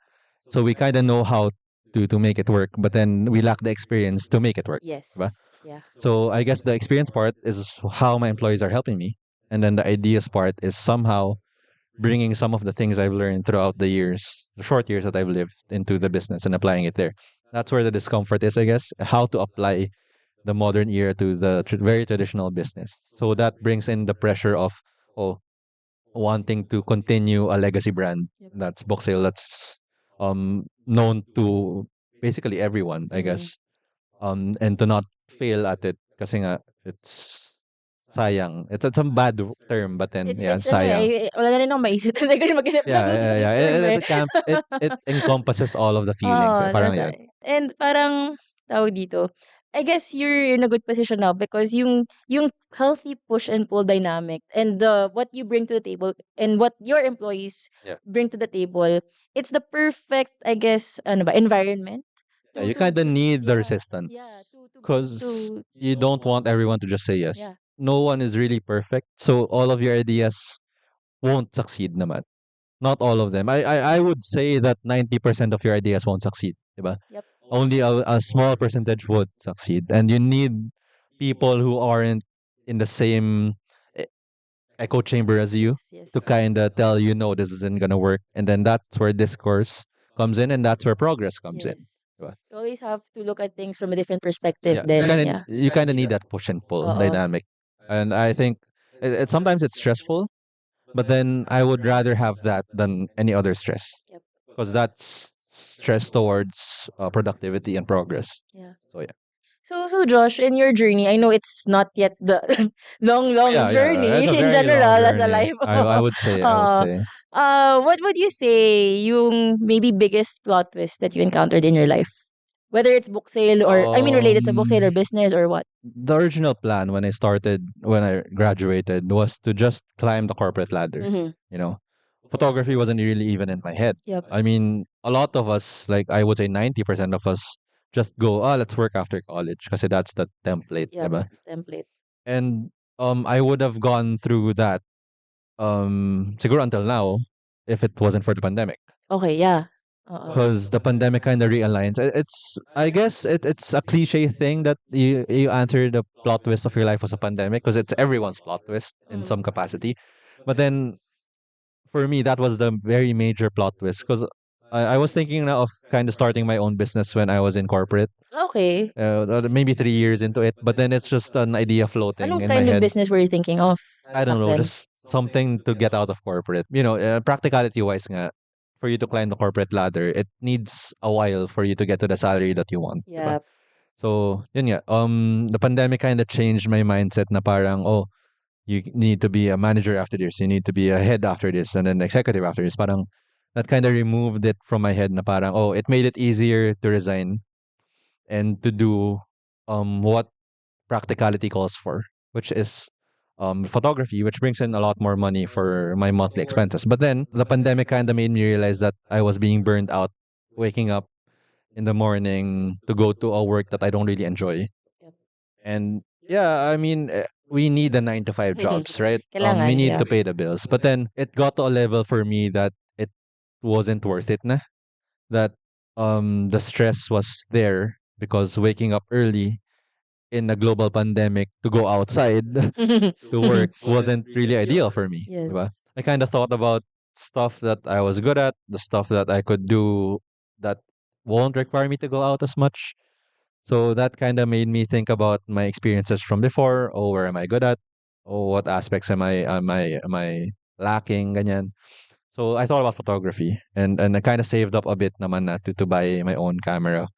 So we kind of know how to make it work, but then we lack the experience to make it work, Yes. diba? Yeah. So I guess the experience part is how my employees are helping me, and then the ideas part is somehow bringing some of the things I've learned throughout the years, the short years that I've lived into the business and applying it there. That's where the discomfort is, I guess, how to apply the modern era to the very traditional business. So that brings in the pressure of, oh, wanting to continue a legacy brand Yep. that's book sale, that's known to basically everyone, I Mhm. guess. And to not fail at it kasi nga it's sayang. It's a bad term, but then yeah, It's ano, sayang. wala na rin akong maisip. Hindi ko rin mag-isip Yeah, ng yeah, yeah. term, eh. It encompasses all of the feelings. Oo, Eh. Parang yun. and parang, tawag dito, I guess you're in a good position now because yung healthy push and pull dynamic and the what you bring to the table and what your employees Yeah. bring to the table, it's the perfect, I guess, ano ba, environment Yeah, you kind of need the yeah, resistance to because to you don't want everyone to just say yeah. yes. No one is really perfect, so all of your ideas won't succeed naman. Not all of them. I would say that 90% of your ideas won't succeed, diba? Yep. Only a small percentage would succeed. And you need people who aren't in the same e- echo chamber as you Yes, to yes. kind of tell you, no, this isn't going to work. And then that's where discourse comes in and that's where progress comes in. Yes. Diba? You always have to look at things from a different perspective Yeah, then, yeah. you kind of need that push and pull Oo. dynamic. And I think sometimes it's stressful, but then I would rather have that than any other stress Yep. because that's stress towards productivity and progress. Yeah. So yeah. So Josh, in your journey, I know it's not yet the long Yeah, yeah. journey It's a in very long general as a journey. life. I would say. I would uh, say. what would you say yung maybe biggest plot twist that you encountered in your life? Whether it's book sale or I mean related to book Um, sale or business or what? the original plan when I graduated was to just climb the corporate ladder. Mm-hmm. You know, photography wasn't really even in my head. Yep. I mean, a lot of us, like I would say 90% of us, just go, let's work after college because that's the template, Yep. diba? Template. And I would have gone through that siguro until now if it wasn't for the pandemic. Okay, yeah. Oo. Because the pandemic kind of realigns. It's I guess it's a cliche thing that you answer the plot twist of your life was a pandemic because it's everyone's plot twist in Mhm. some capacity. But then for me that was the very major plot twist because I was thinking now of kind of starting my own business when I was in corporate, Okay. maybe 3 years into it. But then it's just an idea floating Anong in my kind of head. business were you thinking of I back don't know, then? just something to get out of corporate. You know, practicality wise nga, for you to climb the corporate ladder, it needs a while for you to get to the salary that you want, diba? Yeah. So, yun nga, the pandemic kind of changed my mindset na parang, oh, you need to be a manager after this, you need to be a head after this, and then executive after this. Parang, that kind of removed it from my head na parang, oh, it made it easier to resign and to do what practicality calls for, which is photography, which brings in a lot more money for my monthly expenses. But then the pandemic kind of made me realize that I was being burned out, waking up in the morning to go to a work that I don't really enjoy. Yep. And yeah, I mean, we need the 9 to 5 jobs, right? We Kailangan, need yeah. to pay the bills. But then it got to a level for me that it wasn't worth it na. That the stress was there because waking up early in a global pandemic to go outside to work wasn't really ideal for me. Yes. Diba? I kind of thought about stuff that I was good at, the stuff that I could do that won't require me to go out as much. So that kind of made me think about my experiences from before. Oh, where am I good at? Oh, what aspects am I lacking? Ganyan. So I thought about photography and I kind of saved up a bit naman na to buy my own camera.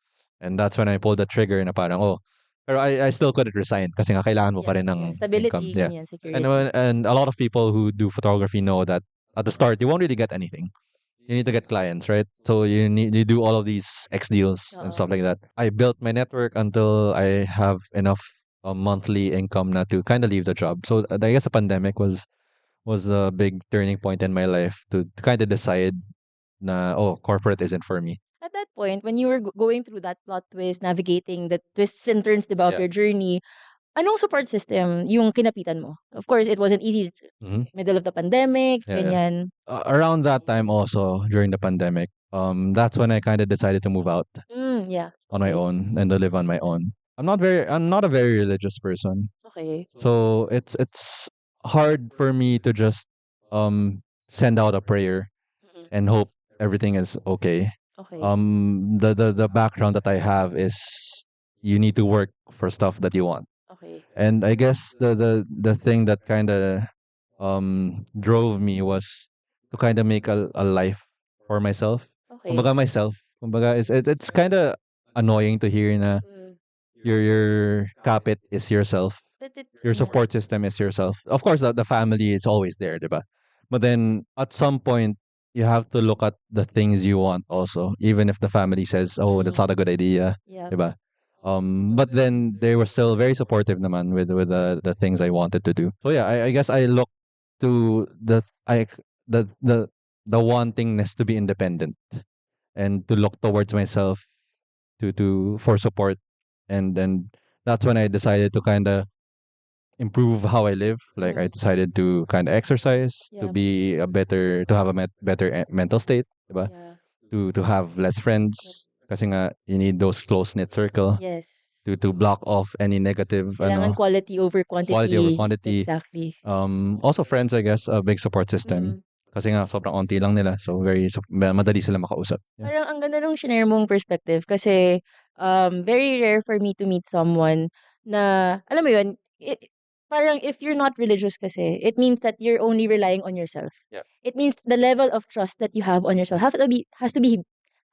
And that's when I pulled the trigger na parang, oh, pero I still couldn't resign kasi nga kailangan mo pa rin Yeah. ng income. Stability, Yeah. ganyan, And, security. and a lot of people who do photography know that at the start, you won't really get anything. You need to get clients, right? So you do all of these X deals and Oo. stuff like that. I built my network until I have enough monthly income na to kind of leave the job. So I guess the pandemic was a big turning point in my life to kind of decide na, oh, corporate isn't for me. At that point, when you were going through that plot twist, navigating the twists and turns, diba, of Yeah. your journey, anong support system yung kinapitan mo? Of course, it wasn't easy. Mm-hmm. Middle of the pandemic, Yeah, yeah. ganyan. Around that time also during the pandemic, that's when I kind of decided to move out Yeah. on my Okay. own and to live on my own. I'm not a very religious person. Okay. So it's hard for me to just um send out a prayer Mm-mm. and hope everything is okay. Okay. The background that I have is you need to work for stuff that you want. Okay. And I guess the thing that kind of drove me was to kind of make a life for myself. Okay. Kumbaga myself. Kumbaga it's kind of annoying to hear na Mm. your kapit is yourself. But it's Your support system is yourself. Of course, the family is always there, diba? But then at some point, you have to look at the things you want also, even if the family says, "Oh, that's not a good idea," Yeah. diba? But then they were still very supportive naman with the things I wanted to do. So yeah, I guess I look to the wantingness to be independent and to look towards myself to for support, and that's when I decided to kind of improve how I live. Like I decided to kind of exercise to Yeah. be a better to have a better mental state, diba? Yeah. To have less friends kasi nga you need those close knit circle Yes. to block off any negative Kailangan quality over quality over quantity. quantity. Exactly. Also friends, I guess, a big support system. Mm. Kasi nga sobrang onti lang nila, so very madali sila makausap. Yeah. Parang ang ganda nung shinare mong perspective kasi very rare for me to meet someone na, alam mo yun, parang if you're not religious kasi, it means that you're only relying on yourself. Yeah. It means the level of trust that you have on yourself has to be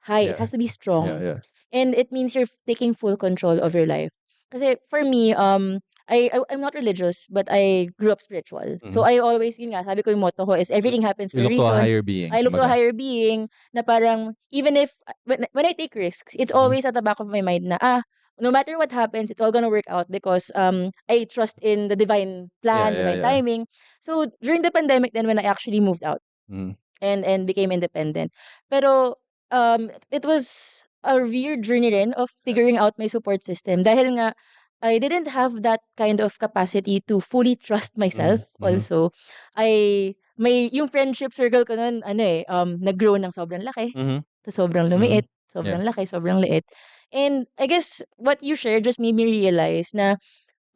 high. It Yeah. has to be Yeah, strong. yeah. And it means you're taking full control of your life. Kasi for me, I'm not religious, but I grew up spiritual. So I always, yun nga, sabi ko yung motto ko is everything happens You for a look to a reason. higher being. I look to a Kumbaga. higher being na parang even if when I take risks, it's always at the back of my mind na no matter what happens, it's all gonna work out because I trust in the divine Yeah, plan, yeah, divine yeah. timing. So during the pandemic then when I actually moved out Mm. and became independent. Pero it was a weird journey rin of figuring out my support system dahil nga I didn't have that kind of capacity to fully trust myself also. Yung friendship circle ko nun, nag-grow ng sobrang laki, to sobrang lumiit, sobrang laki, sobrang liit. And I guess what you shared just made me realize na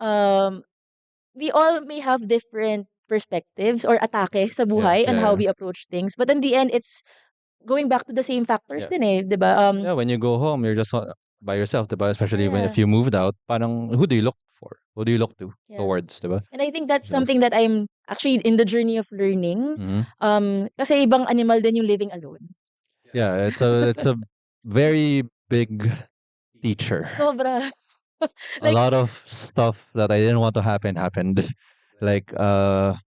um, we all may have different perspectives or atake sa Yeah, buhay and yeah, how yeah. we approach things. But in the end, it's going back to the same factors Yeah. din eh, 'di ba? Yeah, when you go home, you're just by yourself, diba? Especially when if Yeah. you moved out, parang who do you look for? Who do you look to Yeah. towards, diba? And I think that's Yourself. something that I'm actually in the journey of learning. Kasi ibang animal din yung living alone. Yeah, it's a very big teacher. Sobra. A lot of stuff that I didn't want to happen happened. Like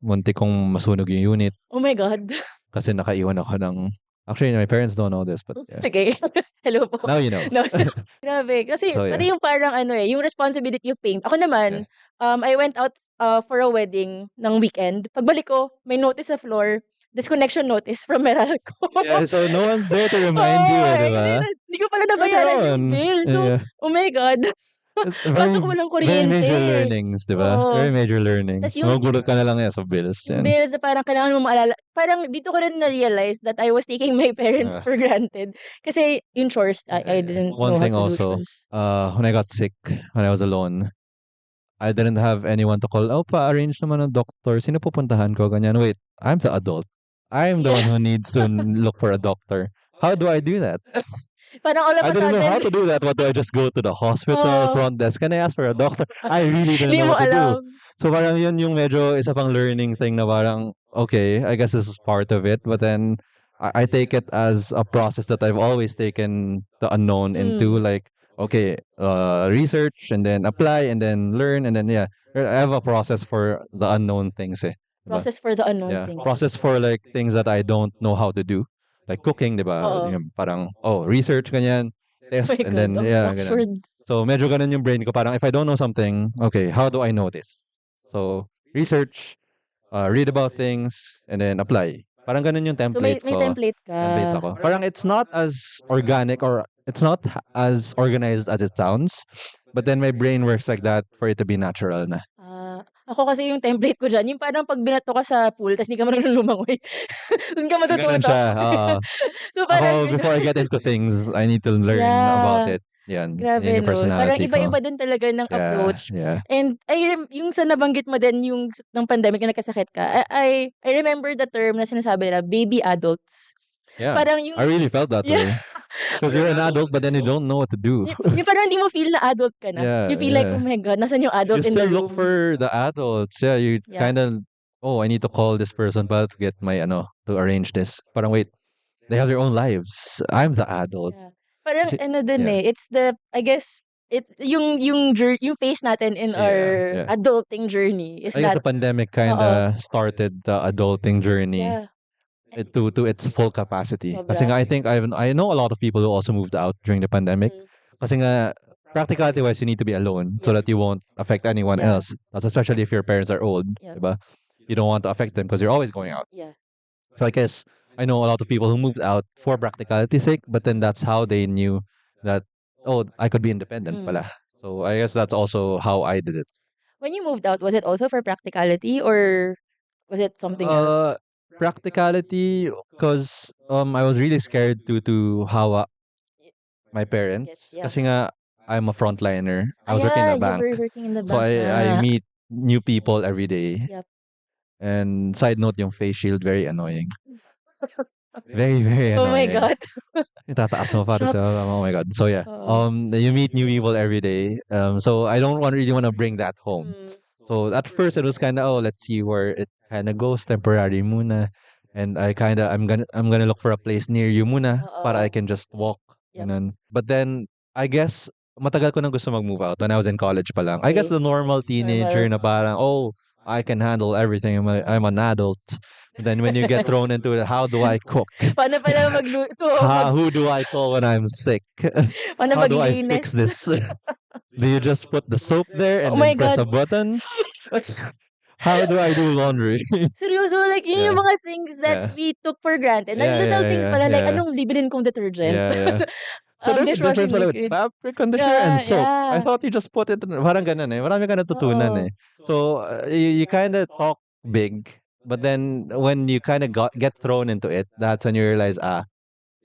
muntik kong masunog yung unit Oh my God. kasi nakaiwan ako ng actually my parents don't know this but yeah. Sige. Hello po. Now you know. No. Grabe. Kasi So, yeah. pati yung parang yung responsibility of paying. Ako naman, I went out for a wedding ng weekend. Pagbalik ko, may notice sa floor, disconnection notice from Meralco. Yeah, so no one's there to remind you, diba? Hindi ko pala Later nabayaran yung on. bill. So, Yeah. oh my God. Very, Pasok walang very kuryente. major learnings, diba? Oo. Very major learnings. Tas yung- Magugulat ka na lang yan sa bills. Yung Yan. bills na parang kailangan mo maalala. Parang dito ko rin na-realize that I was taking my parents for granted. Kasi yung chores, I didn't One know how thing to do also, chores. when I got sick, when I was alone, I didn't have anyone to call. Oh, pa-arrange naman ng doctor. Sino pupuntahan ko? Ganyan. Wait, I'm the adult. I'm the one who needs to look for a doctor. How do I do that? Parang all of I a didn't know how sudden, to do that. What do I just go to the hospital, front desk? Can I ask for a doctor? I really didn't hindi know mo what to do. alam. So parang yun yung medyo isa pang learning thing na parang, okay, I guess this is part of it. But then I take it as a process that I've always taken the unknown into. Like, okay, research and then apply and then learn and then yeah. I have a process for the unknown things eh. Diba? Process for the unknown Yeah, things. process for like things that I don't know how to do. Like cooking, di ba? Oo. Yung parang, research, ganyan, test, my and God, then, ang yeah, ganyan. structured. So, medyo ganun yung brain ko. Parang, if I don't know something, okay, how do I know this? So, research, read about things, and then apply. Parang ganun yung So may template ko. template ka. Template ako. Parang it's not as organic or it's not as organized as it sounds. But then my brain works like that for it to be natural na. Ako kasi yung template ko dyan, yung parang pag binato ka sa pool, tas hindi ka marunong lumangoy. Doon ka Ganun matututo. siya. So parang, Ako, before I get into things, I need to learn about it. yan Grabe yung 'no, parang personality ko. iba-iba din talaga ng Yeah, approach. yeah, And yung sa nabanggit mo din yung ng pandemic na nagkasakit ka, I remember the term na sinasabi nila, baby adults. yeah. Parang I yung really felt that yeah, way. Because you're an adult, but then you don't know what to do. yung parang hindi mo feel na adult ka na. You Yeah, feel like, yeah. "Oh my God, nasaan yung You adult in the still look room?" for the adults. Yeah, you Yeah, kind of, oh, I need to call this person para to get my, to arrange this. Parang wait, they have their own lives. I'm the adult. yeah. Parang Kasi, ano dun, yeah, eh, it's the I guess yung phase natin in yeah, our yeah. adulting journey is I guess that the pandemic kind oo, of started the adulting journey yeah, to its full capacity. Kasi sobra. nga, I know a lot of people who also moved out during the pandemic. Mm, Kasi nga, practicality wise, you need to be alone so yep, that you won't affect anyone yeah, else. That's especially if your parents are old, yep, diba? You don't want to affect them because you're always going out. yeah. So I guess I know a lot of people who moved out for practicality's sake, but then that's how they knew that, oh, I could be independent Mm. pala. So I guess that's also how I did it. When you moved out, was it also for practicality or was it something else? Uh, Practicality, because I was really scared to how Y- my Get parents. yeah. Kasi nga, I'm a frontliner. I Ah, was working in yeah, a you bank. were working in the So bank I nga. meet new people every day. Yep. And side note, yung face shield, very annoying. Very, very Oh my annoying. God. Itataas mo pa, tapos, oh my Shucks. God. So yeah, Oo. you meet new people every day. So I don't really want to bring that home. Mm. So at first it was kind of, oh, let's see where it kind of goes, temporary muna. And I'm gonna look for a place near you muna para I Oo. can just walk. Yep. Ganun. But then I guess matagal ko nang gusto mag-move out when I was in college pa lang. I guess Okay. the normal teenager Normal. na parang, oh, I can handle everything. I'm an adult. But then when you get thrown into it, how do I cook? Paano pala magluto? Who do I call when I'm sick? Paano How do I fix maglinis? this? Do you just put the soap there Oh and my then press God. a button? How do I do laundry? Seryoso, like, yun yung Yeah, mga things that yeah, we took for granted. Like, yeah, little yeah, things yeah, pala, like, yeah, anong bibilin kong detergent? yeah, yeah. So there's a difference Dishwashing pala with liquid. fabric conditioner and Yeah, soap. I yeah. thought you just put it in, parang ganun eh. Marami ka natutunan Oo. eh. So you kind of talk big, but then when you kind of get thrown into it, that's when you realize,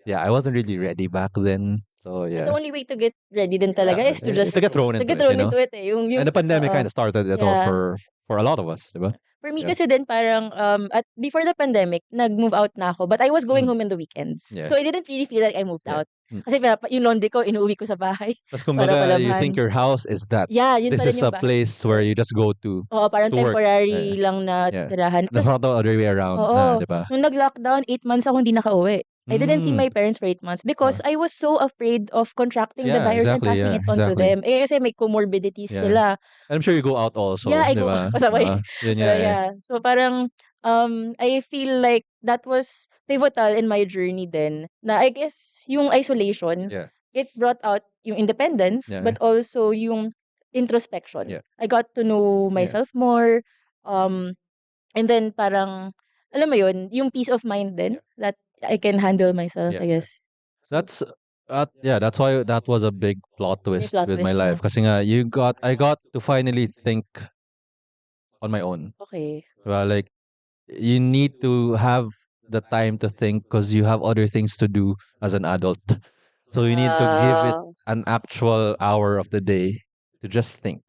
yeah, I wasn't really ready back then. So And the yeah. only way to get ready din talaga Yeah, is to just to get thrown to into get it, thrown into it eh. And the pandemic Oo. kind of started it all Yeah. for a lot of us, diba? For me Yeah. kasi din parang, at before the pandemic, nag-move out na ako, but I was going Mm, home in the weekends. yeah, So, I didn't really feel like I moved yeah. out. Mm. Kasi yung laundry ko, inuuwi ko sa bahay Tapos para kumbaga, you think palabhan. your house is that. Yeah, yun This pa rin is yung a place where you just go to oo, parang work. temporary lang na Yeah. tirahan. That's Tas not the other way around na, oo, diba? nung nag-lockdown, 8 months ako hindi nakauwi. I didn't see Mm. my parents for 8 months because I was so afraid of contracting the Yeah, virus and exactly. passing Yeah, it on to exactly. them. Eh, kasi may comorbidities Yeah. sila. And I'm sure you go out Yeah, also, I go diba? pasaway. Yun nga Pero eh. yeah, so parang, I feel like that was pivotal in my journey then, na I guess yung isolation, Yeah, it brought out yung independence, yeah, but also yung introspection. yeah, I got to know yeah, myself more, um, and then parang, alam mo yun, yung peace of mind din, yeah, that I can handle myself, yeah, I yeah. guess. That's yeah, that's why that was a big plot May twist plot with my twist life. niya. Kasi nga, I got to finally think on my own. Okay. Well, like, you need to have the time to think because you have other things to do as an adult. So you need to give it Ah, an actual hour of the day to just think.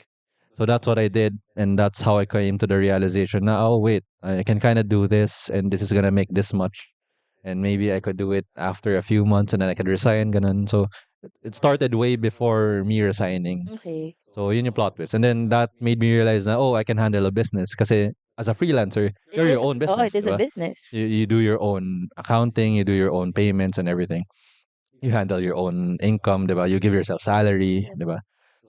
So that's what I did, and that's how I came to the realization. Now, oh wait, I can kind of do this, and this is gonna make this much, and maybe I could do it after a few months, and then I could resign. Ganun. So it started way before me resigning. okay. So yun yung plot twist. And then that made me realize na, oh, I can handle a business. Kasi as a freelancer, It you're your is, own oh, it business, is di a ba? business. You do your own accounting, you do your own payments and everything. You handle your own income, di ba? You give yourself salary, Yep. di ba?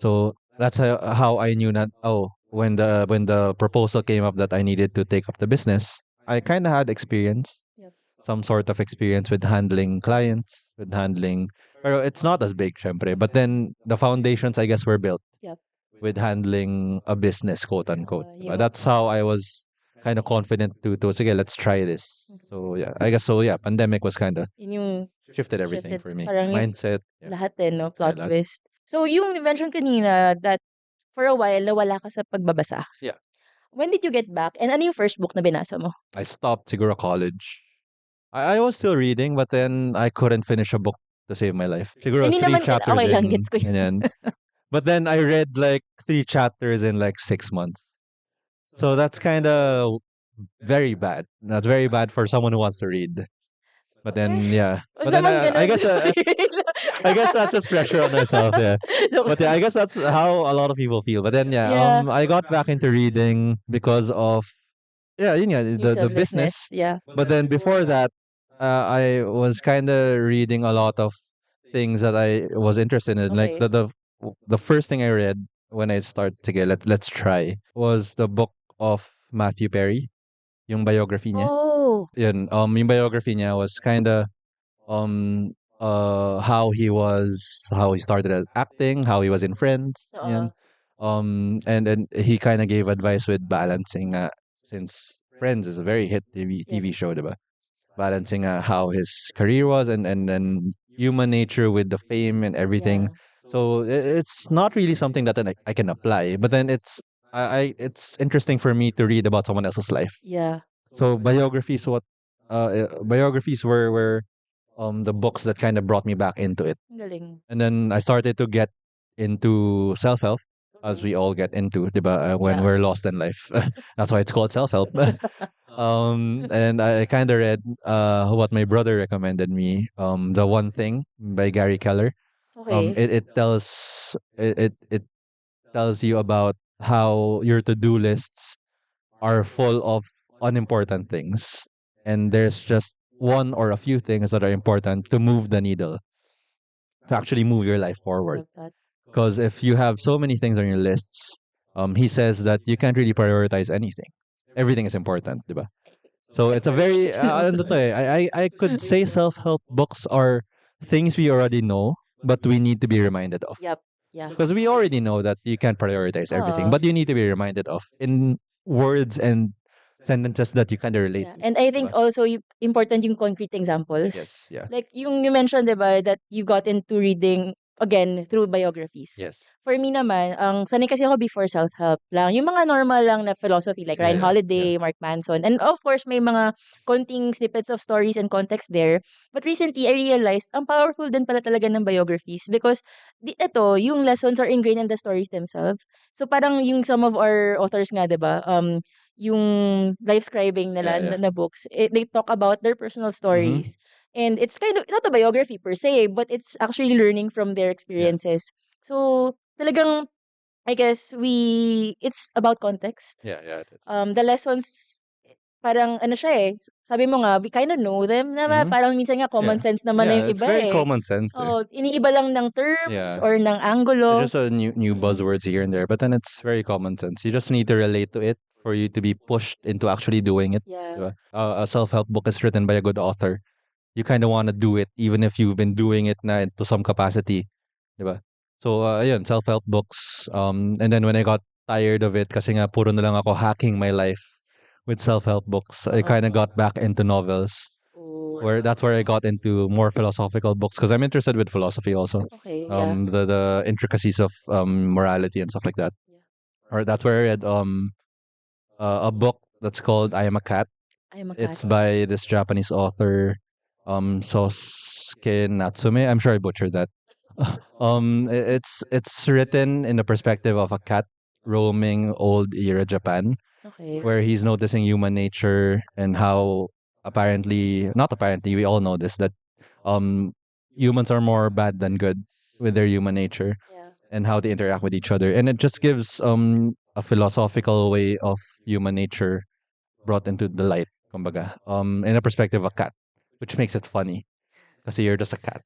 So that's how I knew that, oh, when the proposal came up that I needed to take up the business, I kind of had experience, Yep. some sort of experience with handling clients, with handling, pero it's not as big, syempre. But then the foundations, I guess, were built Yep. with handling a business, quote unquote. Yung That's how I was kind of confident to sige, let's try this. So yeah, I guess so. Yeah, pandemic was kind of yun yung shifted everything shifted, for me. parang yung Mindset. Yeah, lahat eh, no? yeah, Plot twist. So, yung mention kanina that for a while, nawala ka sa pagbabasa. yeah. When did you get back? And ano yung first book na binasa mo? I stopped siguro college. I was still reading, but then I couldn't finish a book to save my life. Siguro Hindi 3 naman chapters okay lang, in, gets ko yun. ganyan. But then I read like 3 chapters in like 6 months. So that's kind of very bad. Not very bad for someone who wants to read. But then yeah. Wag But then naman I ganun. guess I guess that's just pressure on myself. Yeah. Joke But yeah, lang. I guess that's how a lot of people feel. But then yeah, Yeah. I got back into reading because of yeah, Yung the sa business. yeah. But then before that, I was kind of reading a lot of things that I was interested in. Like Okay. the first thing I read when I started to get let's try was the book of Matthew Perry, yung biography niya. Oh. Yun, yung biography niya was kind of um how he started at acting, how he was in Friends, yan. Oo. And he kind of gave advice with balancing since Friends is a very hit TV Yes. show, diba? Balancing how his career was and then human nature with the fame and everything. Yeah. So it's not really something that I can apply, but then it's interesting for me to read about someone else's life. Yeah. So biographies were the books that kind of brought me back into it. Ang galing. And then I started to get into self-help as we all get into, diba? When Yeah. we're lost in life. That's why it's called self-help. And I kind of read what my brother recommended me, The One Thing by Gary Keller. Okay. It tells you about how your to-do lists are full of unimportant things, and there's just one or a few things that are important to move the needle, to actually move your life forward. Love that. Because if you have so many things on your lists, he says that you can't really prioritize anything. Everything is important, diba? So it's a very ano to eh, I could say self-help books are things we already know, but we need to be reminded of. Yep. Yeah. Because we already know that you can't prioritize everything, but you need to be reminded of in words and sentences that you kind of relate Yeah. to. And I think Diba? also important yung concrete examples. Yes, yeah. Like yung you mentioned, diba, that you got into reading again through biographies. Yes. For me naman, sanay kasi ako before self-help lang. Yung mga normal lang na philosophy like Ryan Yeah, Holiday, yeah. Mark Manson. And of course, may mga konting snippets of stories and context there. But recently, I realized ang powerful din pala talaga ng biographies because ito, yung lessons are ingrained in the stories themselves. So parang yung some of our authors nga, diba, yung life scribing nila Yeah, yeah. na books, they talk about their personal Mm-hmm. stories. And it's kind of not a biography per se, but it's actually learning from their experiences. So, talagang, I guess, it's about context. Yeah, yeah. The lessons, parang, ano siya eh, sabi mo nga, we kind of know them na Mhm. parang minsan nga common Yeah. sense naman na Yeah, yung it's iba very eh. common sense. Oh, iniiba lang ng terms Yeah. or ng angulo. It's just a new buzzwords here and there, but then it's very common sense. You just need to relate to it for you to be pushed into actually doing it. Yeah. Diba? A self-help book is written by a good author. You kind of want to do it even if you've been doing it na to some capacity. Diba? So, ayun, self-help books. And then when I got tired of it, kasi nga puro na lang ako hacking my life with self-help books, I kind of got back into novels. That's where I got into more philosophical books because I'm interested with philosophy also. Okay, yeah. The intricacies of morality and stuff like that. Yeah. Or that's where I read a book that's called I Am a Cat. I am a cat. It's by this Japanese author, Sosuke Natsume. I'm sure I butchered that. It's written in the perspective of a cat roaming old era Japan, Okay. where he's noticing human nature and how not apparently, we all know this, that humans are more bad than good with their human nature Yeah. and how they interact with each other. And it just gives a philosophical way of human nature brought into the light, kumbaga, in a perspective of a cat, which makes it funny because you're just a cat.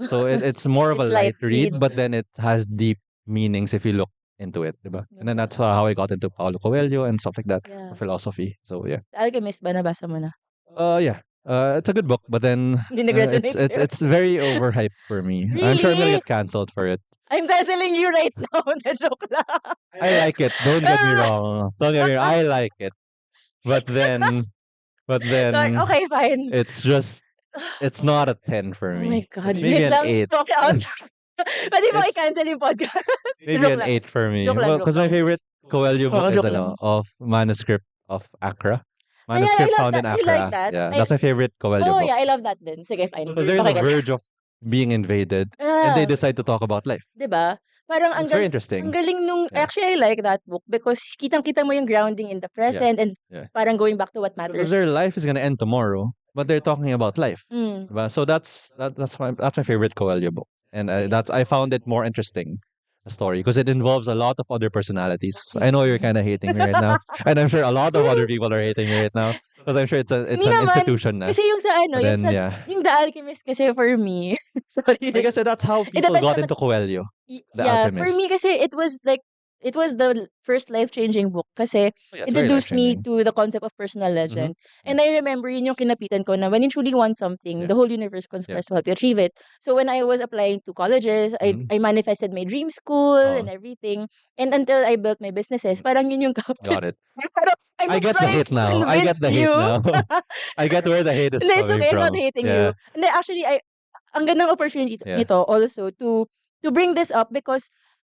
So it's more of a It's light light read, read. but then it has deep meanings if you look into it, diba? And then that's how I got into Paulo Coelho and stuff like that, Yeah. or philosophy. So yeah. The Alchemist ba nabasa mo na? Yeah. It's a good book, but then Hindi nag-resonate sa'yo. it's very overhyped for me. I'm sure I'm gonna Really? get cancelled for it. I'm canceling you right now. Na joke lang. I like it. Don't get me wrong. Don't get me wrong. I like it. But then Okay, fine. it's not a 10 for Oh me. my God. It's maybe Wait an lang. 8. Talk out. Pwede mo It's i-cancel yung podcast. maybe Joke an lang. 8 for me. Joke lang, Well, joke because my lang. favorite Coelho book Oo, is joke lang. of Manuscript of Accra. Ay, I Manuscript love found in that. You like Accra. that? Yeah, that's my favorite Coelho Oh, book. yeah, I love that din. Sige, fine. Because they're on the Okay, verge gets. of being invaded, and they Ah, decide to talk about life. 'di ba? Parang It's very interesting. ang galing nung Yeah. actually, I like that book because kitang-kita mo yung grounding in the Yeah. present and Yeah. parang going back to what Because matters. their life is gonna end tomorrow, but they're talking about life. Mm. Diba? So that's my favorite Coelho book, and I found it more interesting, the story, because it involves a lot of other personalities. I know you're kind of hating me right now, and I'm sure a lot of other people are hating me right now because I'm sure it's Hindi an naman. institution na. Kasi yung sa ano, But yung then sa yeah, yung The Alchemist kasi for me, I sorry. guess that's how It people depends got naman. into Coelho, The Yeah, for Alchemist. me kasi it was the first life-changing book kasi Oh, yeah, it's very life introduced me changing. to the concept of personal Mm-hmm. legend. Yeah. And I remember yun yung kinapitan ko na when you truly want something, Yeah. the whole universe Yeah. conspires to help you achieve it. So when I was applying to colleges, Mhm. I manifested my dream school and Oh, everything. And until I built my businesses, parang yun yung got it. Pero I'm I not get the trying hate to now. I get convince the hate you. now. I get where the hate is Hindi, it's coming okay. I'm not from. hating you. Yeah. Hindi, actually, ang gandang opportunity Yeah. nito also to bring this up because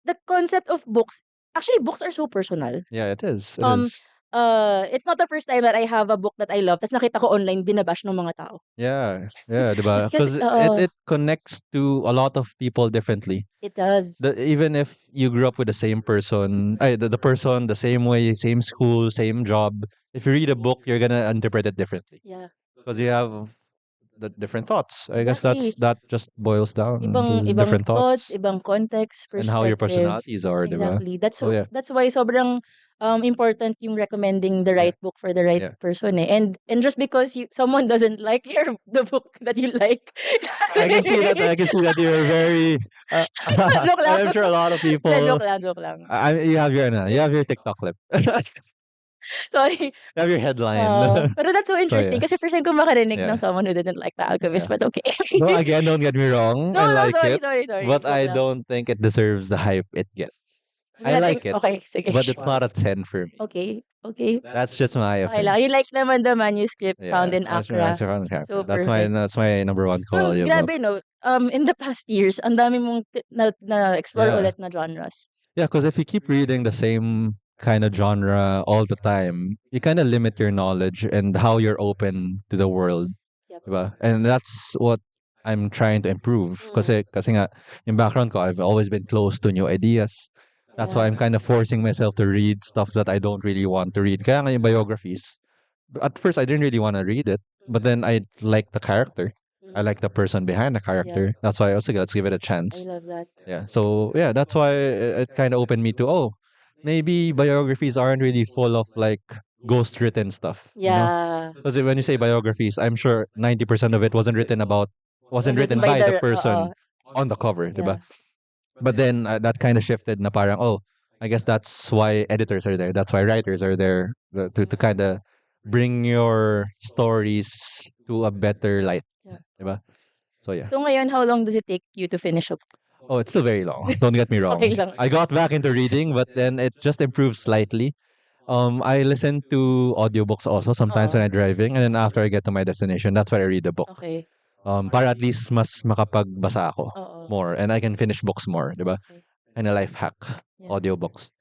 the concept of books, actually, books are so personal. Yeah, it is. It Um, is. it's not the first time that I have a book that I love, tapos nakita ko online, binabash ng mga tao. Yeah. Yeah, diba? Kasi, Because it connects to a lot of people differently. it does. Even if you grew up with the same person, the person, the same way, same school, same job, if you read a book, you're gonna interpret it differently Yeah. because you have the different thoughts. I guess Exactly. that just boils down Ibang to ibang different thoughts, thoughts ibang context, and how your perspective. personalities are, diba? Exactly. So yeah, That's why sobrang important yung recommending the yeah, right book for the right yeah. person eh. And just because someone doesn't like the book that you like. I can see that. I can see that you're very. Joke lang. I'm sure a lot of Hindi, people. joke lang. You have your TikTok clip. You Sorry. have your headline. Pero that's so So interesting yeah, kasi first time ko makarinig ng yeah, someone who didn't like The yeah. Alchemist, but okay. No, again, don't get me wrong. I No, like it, sorry. but Joke I lang. don't think it deserves the hype it gets. Hindi I natin, like it, okay, sige. but it's not a 10 for me. Okay. That's just my Okay opinion. lang. You like naman the manuscript found Yeah, in Accra. that's your own character. So, perfect. That's my number one So, call you book. grabe no, in the past years, ang dami mong na-explore Yeah. ulit na genres. Yeah, because if you keep reading the same kind of genre all the time, you kind of limit your knowledge and how you're open to the world, Yep. diba? And that's what I'm trying to improve. Kasi nga, yung background ko, I've always been close to new ideas. That's why I'm kind of forcing myself to read stuff that I don't really want to read. Kaya nga yung biographies. At first, I didn't really want to read it, but then I like the character. I like the person behind the character. That's why I was like, let's give it a I chance. love that. Yeah. So yeah, that's why it kind of opened me to maybe biographies aren't really full of like ghost written stuff. Yeah. Because when you say biographies, I'm sure 90% of it wasn't written by the person on the cover, diba? But then that kind of shifted na parang I guess that's why editors are there. That's why writers are there to kind of bring your stories to a better light, Yeah. diba? So yeah. So ngayon, how long does it take you to finish a book? Oh, it's still very long. Don't get me wrong. Okay lang. I got back into reading, but then it just improved slightly. I listen to audiobooks also sometimes when I'm driving, and then after I get to my destination, that's where I read the book. Okay. Para at least mas makapagbasa ako Oo. more, and I can finish books more, diba? Okay. And a life hack, Yeah. audiobooks.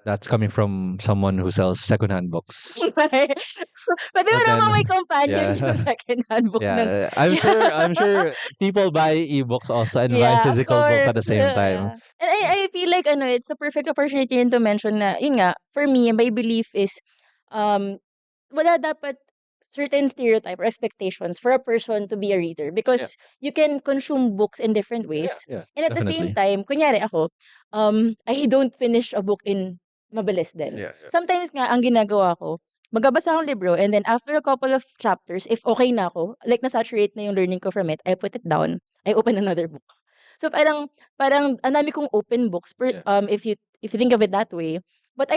That's coming from someone who sells secondhand books. Pwede mo But naman then, may companion yeah. yung second-hand book ng... Yeah, I'm sure people buy ebooks also and buy Yeah, of physical books at the course. same time. Yeah. And I feel like it's a perfect opportunity rin to mention na, yun nga, for me, my belief is, um, wala dapat certain stereotype or expectations for a person to be a reader because you can consume books in different ways. Yeah, And at the same definitely. time, kunyari ako, I don't finish a book in mabilis din. Yeah. Sometimes nga, ang ginagawa ko, magbabasa akong libro and then after a couple of chapters, if okay na ako, like na-saturate na yung learning ko from it, I put it down. I open another book. So parang ang dami kong open books if you think of it that way. But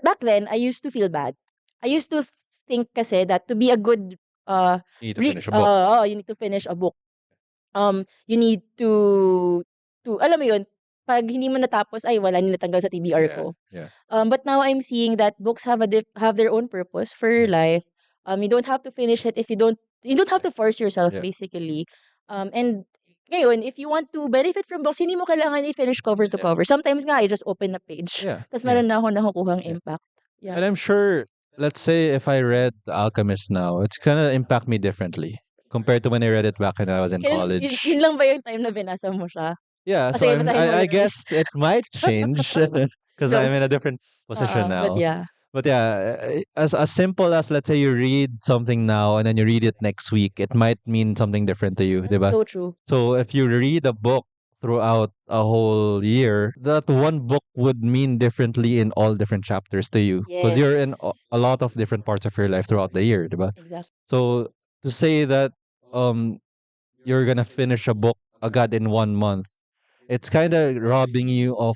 back then I used to feel bad. I used to think kasi that to be a good You need to finish a book. you need to finish a book. You need to alam mo yun, pag hindi mo natapos ay wala ni natanggal sa TBR ko. Yeah. But now I'm seeing that books have have their own purpose for your life. You don't have to finish it if you don't have to force yourself basically. And ngayon, if you want to benefit from books, hindi mo kailangan i-finish cover to cover. Sometimes nga, I just open a page. Yeah. Tapos meron na ako nakukuhang impact. And I'm sure, let's say if I read The Alchemist now, it's gonna impact me differently. compared to when I read it back when I was in college. Yun lang ba yung time na binasa mo siya? Yeah, O so sige, basahin mo I ulit please. guess it might change because Go. I'm in a different position But now. yeah, But yeah, as simple as, let's say, you read something now and then you read it next week, it might mean something different to you, that's diba? so true. So if you read a book throughout a whole year, that one book would mean differently in all different chapters to you because you're in Yes. a lot of different parts of your life throughout the year, diba? Exactly. So to say that um you're gonna finish a book agad in 1 month, it's kind of robbing you of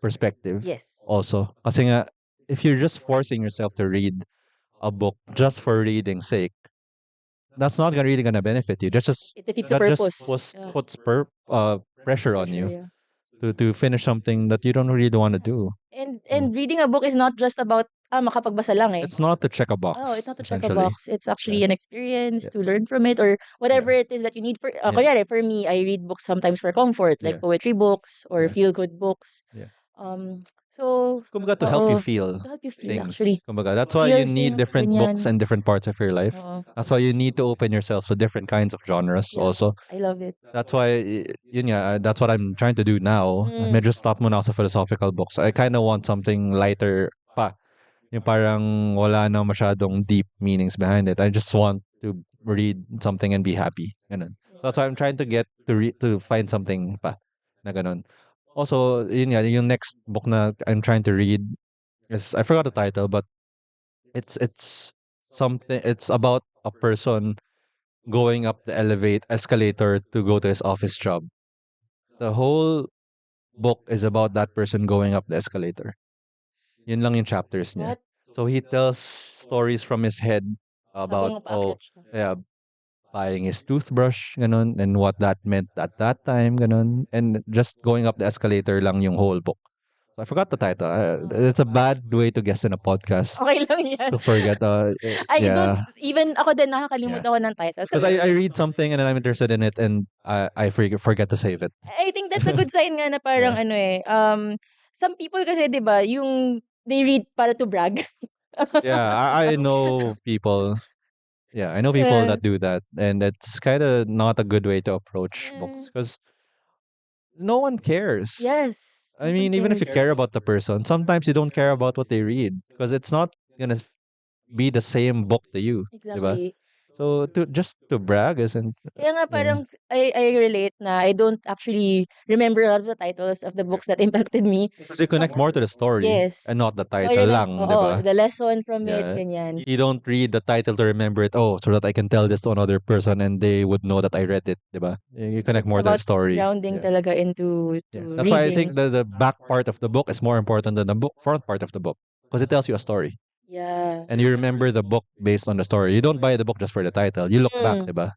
perspective Yes. also. Kasi nga, if you're just forcing yourself to read a book just for reading sake, that's not gonna really gonna benefit you. It defeats the That just purpose. was Yeah. puts pressure on Pressure, you yeah. to finish something that you don't really want to Yeah. do. So And reading a book is not just about makapagbasa lang eh. it's not to check a Oh, it's box not to check a essentially. box. It's Yeah, actually an experience yeah, to learn from it or yeah, whatever it is that you need for yeah, kunyari, for me, I read books sometimes for comfort, like yeah, poetry books or yeah, feel good books. yeah. So Kumbaga to help you oo, feel to help you feel things. actually. Kumbaga, that's why you Feel need things, different books ganyan. and different parts of your life. Oo. That's why you need to open yourself to different kinds of genres Yeah, also. I love it. That's why, yun nga, that's what I'm trying to do now. Mm. Medyo stop muna ako sa philosophical books. I kind of want something lighter pa. Yung parang wala na masyadong deep meanings behind it. I just want to read something and be happy. Ganun. So that's why I'm trying to get to find something pa na ganun. Also, yun nga, yung next book na I'm trying to read is, I forgot the title, but it's something, it's about a person going up the elevate escalator to go to his office job. The whole book is about that person going up the escalator. Yun lang yung chapters niya. What? So he tells stories from his head about, Habang paakyat siya. yeah, buying his toothbrush, ganun, and what that meant at that time, ganun, and just going up the escalator lang yung whole book. So I forgot the title. It's a bad way to guess in a podcast Okay lang yan. to forget. I don't Yeah, even ako din yeah. nakakalimutan ko ng titles. Because I read something and then I'm interested in it and I forget to save it. I think that's a good sign nga na parang Yeah. ano eh, some people kasi 'di ba, yung they read para to brag. Yeah, I know people. Yeah, I know people Yeah. that do that, and it's kind of not a good way to approach Yeah. books because no one cares. Yes. I No one mean, even if you cares. care about the person, sometimes you don't care about what they read because it's not gonna be the same book to you, diba? Exactly. So to just to brag isn't. Kaya nga Yeah. parang I relate na I don't actually remember a lot of the titles of the books that impacted me. Because you connect more to the story and Yes. not the So I title remember, lang, oo, diba? the lesson from it, Yeah. ganyan. You don't read the title to remember it, oh, so that I can tell this to another person and they would know that I read it, diba? You So connect it's more to the about story. grounding Yeah. talaga into Yeah. to That's why I reading. think the back part of the book is more important than the book front part of the book because it tells you a story. Yeah. And you remember the book based on the story. You don't buy the book just for the title. You look back, Mm. diba?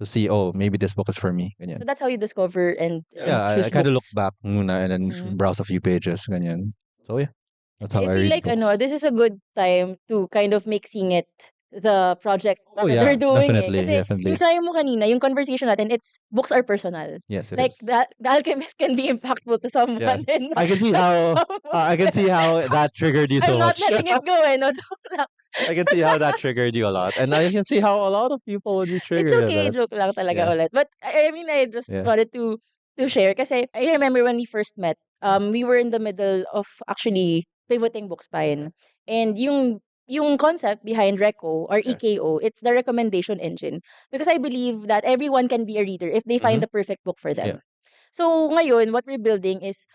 To see, oh, maybe this book is for me. So Ganyan. that's how you discover and Yeah, I choose kind of look books. back muna and then Mm. browse a few pages. Ganyan. So yeah, that's how I I feel read like books. this is a good time to kind of make Singit the project Oh that yeah, they're doing eh. definitely, Kasi yung definitely. sabi mo kanina, yung conversation natin, it's books are personal. Yes, it Like is. the Alchemist can be impactful to someone Yeah, and I can see not how someone. I can see how that triggered you I'm so not much. letting it go eh. No, joke lang. I can see how that triggered you a lot, and I can see how a lot of people would be It's triggered at okay, that. joke lang talaga Yeah, ulit. But I mean, I just yeah, wanted to share kasi I remember when we first met, yeah, we were in the middle of actually pivoting Bookspine. And yung concept behind Reco or yeah. EKO, it's the recommendation engine. Because I believe that everyone can be a reader if they find Mm-hmm. the perfect book for Yeah. them. So ngayon, what we're building is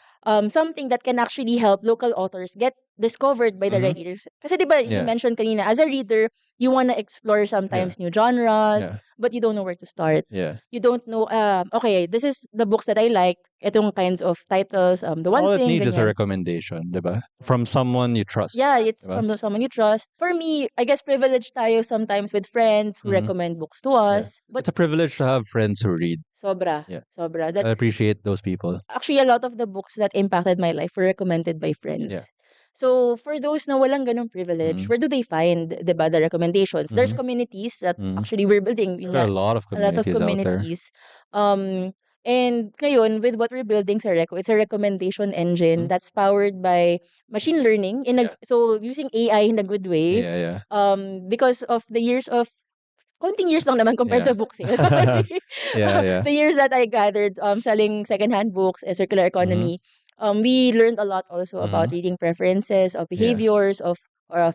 something that can actually help local authors get discovered by the Mm-hmm. right readers. Kasi 'di ba you Yeah. mentioned kanina, as a reader, you wanna explore Yeah. sometimes new genres, Yeah. but you don't know where to start. Yeah. You don't know, okay, this is the books that I like, itong kinds of titles, the one All it thing, needs is a ganyan. recommendation, diba? From someone you trust, Yeah, it's diba? from someone you trust. For me, I guess privileged tayo sometimes with friends who Mm-hmm. recommend books to Yeah. us. But It's a privilege to have friends who read. sobra, Yeah. sobra. I That appreciate those people. actually a lot of the books that impacted my life were recommended by Yeah. friends. So for those na walang ganong privilege, Mm-hmm. where do they find, 'di ba, the recommendations? There's Mm-hmm. communities that Mm-hmm. actually we're building, yun There are nga, a lot of a lot of communities out there. communities. And ngayon, with what we're building sa Reco, it's a recommendation engine Mm-hmm. that's powered by machine learning Yeah. so using AI in a good way. Yeah. Yeah. Because of the years of konting years lang naman compared Yeah. sa book sales. So maybe Yeah, yeah. the years that I gathered selling secondhand books and circular Mhm. economy, we learned a lot also about Mhm. reading preferences, of Yeah. behaviors of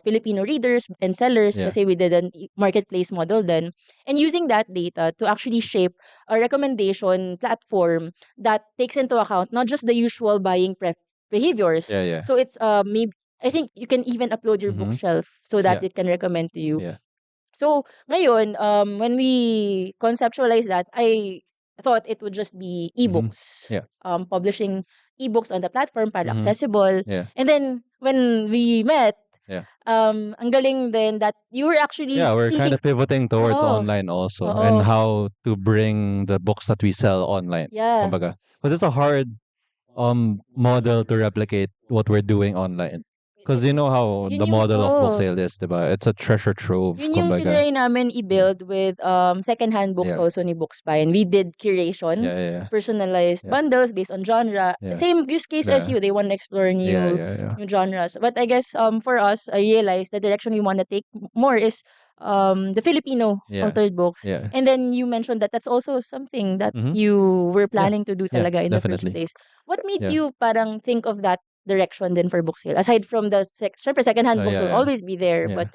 Filipino readers and sellers Yeah. kasi we did a marketplace model then. And using that data to actually shape a recommendation platform that takes into account not just the usual buying behaviors. Yeah, yeah. So it's maybe I think you can even upload your Mhm. bookshelf so that Yeah. it can recommend to you. Yeah. So, ngayon, when we conceptualized that, I thought it would just be Mhm. ebooks, Yeah. publishing ebooks on the platform para Mhm. accessible. Yeah. And then, when we met, Yeah. ang galing then that you were actually Yeah, we're kind thinking, of pivoting towards oh, online also and oh, how to bring the books that we sell online. yeah. Kumbaga. Because it's a hard model to replicate what we're doing online. Because you know how Yun the yung, model of book oh, sale is, diba? It's a treasure trove, Yun yung kumbaga. tinry namin Yeah. i-build with secondhand books Yeah. also ni Bookspine. We did curation, Yeah, yeah, personalized yeah. bundles based on genre. Yeah. Same use case as Yeah. you. They want to explore Yeah, yeah, yeah. new genres. But I guess for us, I realized the direction we want to take more is the Filipino Yeah. authored books. Yeah. And then you mentioned that that's also something that Mhm. you were Yeah. planning to do Yeah, talaga in the first definitely. place. What made Yeah. you parang think of that direction then for book sale? Aside from the syempre secondhand books Yeah, will yeah. always be there, Yeah. but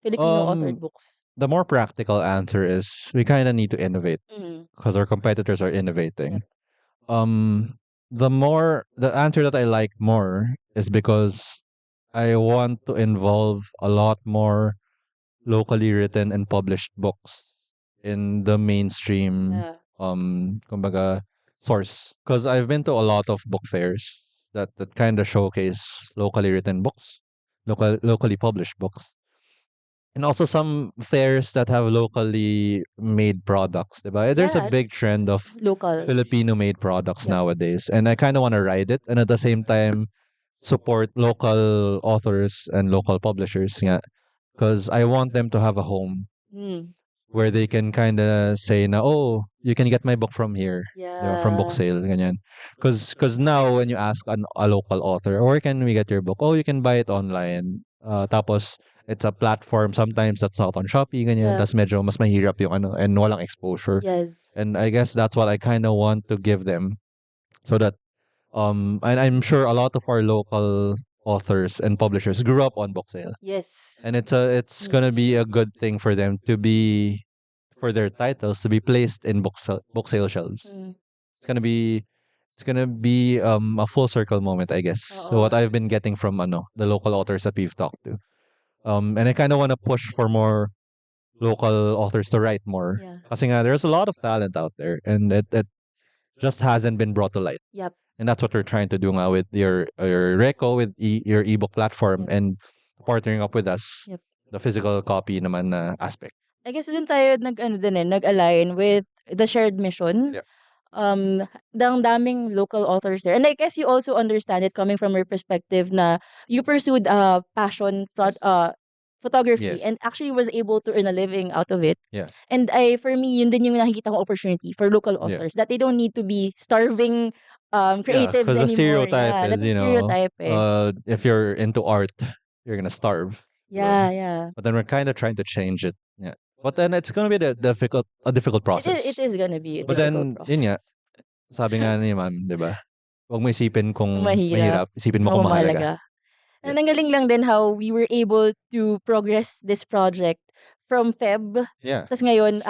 Filipino authored books. The more practical answer is we kind of need to innovate Mm. because our competitors are innovating. Yep. Um, the answer that I like more is because I want to involve a lot more locally written and published books in the mainstream Yeah. kumbaga source because I've been to a lot of book fairs that kind of showcase locally written books, locally published books. And also some fairs that have locally made products, diba? There's a Yeah. big trend of Local. Filipino made products Yep. nowadays, and I kind of want to ride it and at the same time support local authors and local publishers because I want them to have a home Mm. where they can kind of say na, oh, you can get my book from here, from book Yeah. sale, ganyan. Because now when you ask a local author, where can we get your book? Oh, you can buy it online. Tapos, it's a platform sometimes that's not on Shopee, ganyan. Yeah. Tas medyo mas mahirap yung ano, and walang exposure. Yes. And I guess that's what I kind of want to give them so that, and I'm sure a lot of our local authors and publishers grew up on book sale. Yes. And it's gonna be a good thing for them to be for their titles to be placed in book sale shelves. Mm. It's gonna be it's gonna be a full circle moment, I guess. So what Oo. I've been getting from the local authors that we've talked to. And I kind of want to push for more local authors to write more. Yeah. Kasi nga, there's a lot of talent out there and it just hasn't been brought to light. Yep. And that's what we're trying to do now with your Reco with your ebook platform Yep. and partnering up with us Yep. the physical copy naman na aspect. I guess dun tayo nag-align with the shared mission. Yeah. Dang daming local authors there. And I guess you also understand it coming from your perspective na you pursued passion Yes. photography Yes. and actually was able to earn a living out of it. Yeah. And for me, yun din yung nakikita ko opportunity for local Yeah. authors that they don't need to be starving Yeah, creatives because the anymore. stereotype Yeah, is, that's a stereotype eh. if you're into art, you're gonna starve. Yeah, yeah. But then we're kind of trying to change it. Yeah. But then it's gonna be a difficult It process. is gonna be a But difficult then, yun process. nga, sabi nga ni ma'am, di ba? Huwag mo isipin kung Mahirap. mahirap, isipin mo Oo, kung mahalaga. mahalaga. Yeah. And ang galing lang din how we were able to progress this project from Feb. Yeah. Tapos ngayon,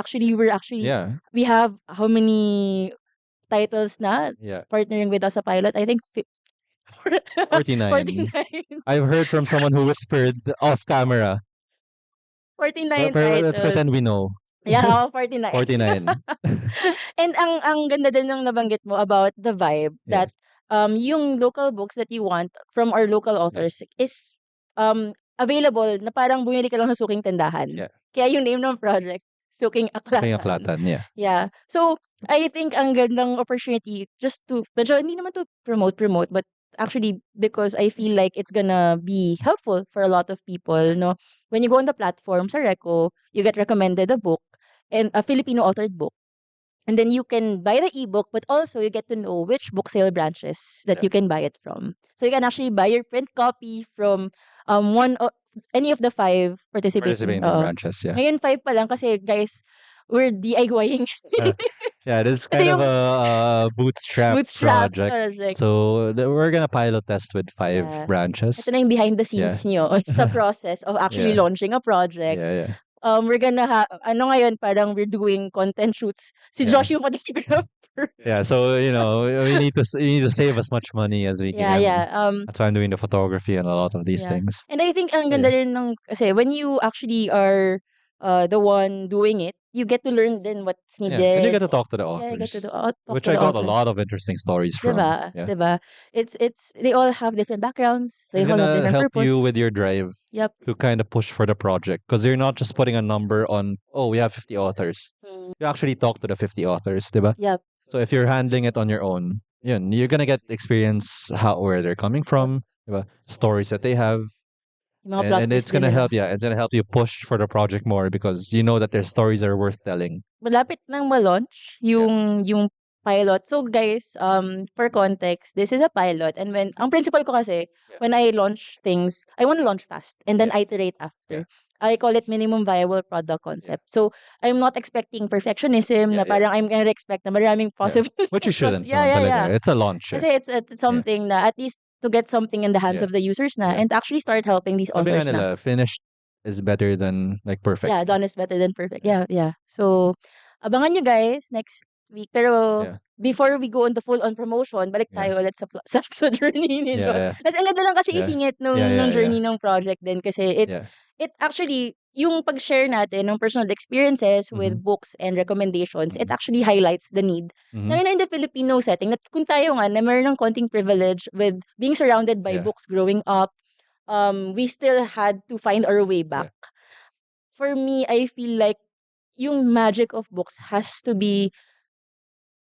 Yeah. we have how many titles na Yeah. partnering with us sa pilot? I think 49. 49. I've heard from someone who whispered off camera. 49 Pero let's titles. pretend we know. Yeah, oh, 49. 49. And ang ganda din ng nabanggit mo about the vibe Yeah. that yung local books that you want from our local authors is available na parang bumili ka lang sa suking tindahan. Yeah. Kaya yung name ng project, Suking Kaya Aklatan. Aklatan, yeah. Yeah. So, I think ang gandang opportunity just to, medyo hindi naman to promote, but actually because I feel like it's gonna be helpful for a lot of people, no? When you go on the platform sa Reco, you get recommended a book and a Filipino authored book. And then you can buy the ebook, but also you get to know which book sale branches that Yeah. you can buy it from. So you can actually buy your print copy from any of the 5 participating. Participating branches, yeah. Ngayon 5 pa lang kasi guys, we're DIYing. Uh, yeah, it is Ito kind of yung a bootstrap bootstrap project. project. So we're gonna pilot test with 5 Yeah. branches. Ito na yung behind the Yeah. scenes nyo sa process of actually Yeah. launching a project. Yeah, yeah. We're gonna ano ngayon, parang we're doing content shoots. Si Yeah. Josh yung photographer. Yeah, so we need to save as much money as we Yeah, can. yeah. That's why I'm doing the photography and a lot of these Yeah. things. And I think ang So, ganda yeah. rin ng kasi when you actually are the one doing it, you get to learn then what's Yeah, and you needed. get to talk to the Yeah, you get to authors, talk which to I the got a authors. lot of interesting stories from. 'Diba? Yeah. 'Diba? It's they all have different backgrounds. They It's all have gonna different help you purpose. with your drive Yep. to kind of push for the project because you're not just putting a number on, oh, we have 50 authors. Mm. You actually talk to the 50 authors, diba? Yep. So if you're handling it on your own, you're gonna get experience where they're coming from, diba? Stories that they have, Yung mga plot and twist it's gonna din nila. help. Yeah, it's gonna help you push for the project more because you know that their stories are worth telling. Malapit nang ma-launch yung pilot. So guys, for context, this is a pilot and when ang principle ko kasi when I launch things, I want to launch fast and then iterate after. I call it minimum viable product concept. So I'm not expecting perfectionism na parang I'm gonna expect na maraming possible. Which you shouldn't. Yeah, naman yeah, talaga. yeah. It's a launch. Kasi it's something na at least to get something in the hands of the users na and actually start helping these Sabi nga authors na. nila, finished is better than like perfect. Yeah, done is better than perfect. Yeah, yeah. So, abangan nyo guys next week. Pero, before we go on the full-on promotion, balik tayo ulit sa journey ni Josh. Kasi ang ganda lang kasi isingit nung journey ng project din kasi it actually, yung pag-share natin ng personal experiences with books and recommendations, it actually highlights the need. Lalo na in the Filipino setting, na kung tayo nga na meron ng konting privilege with being surrounded by books growing up, we still had to find our way back. For me, I feel like yung magic of books has to be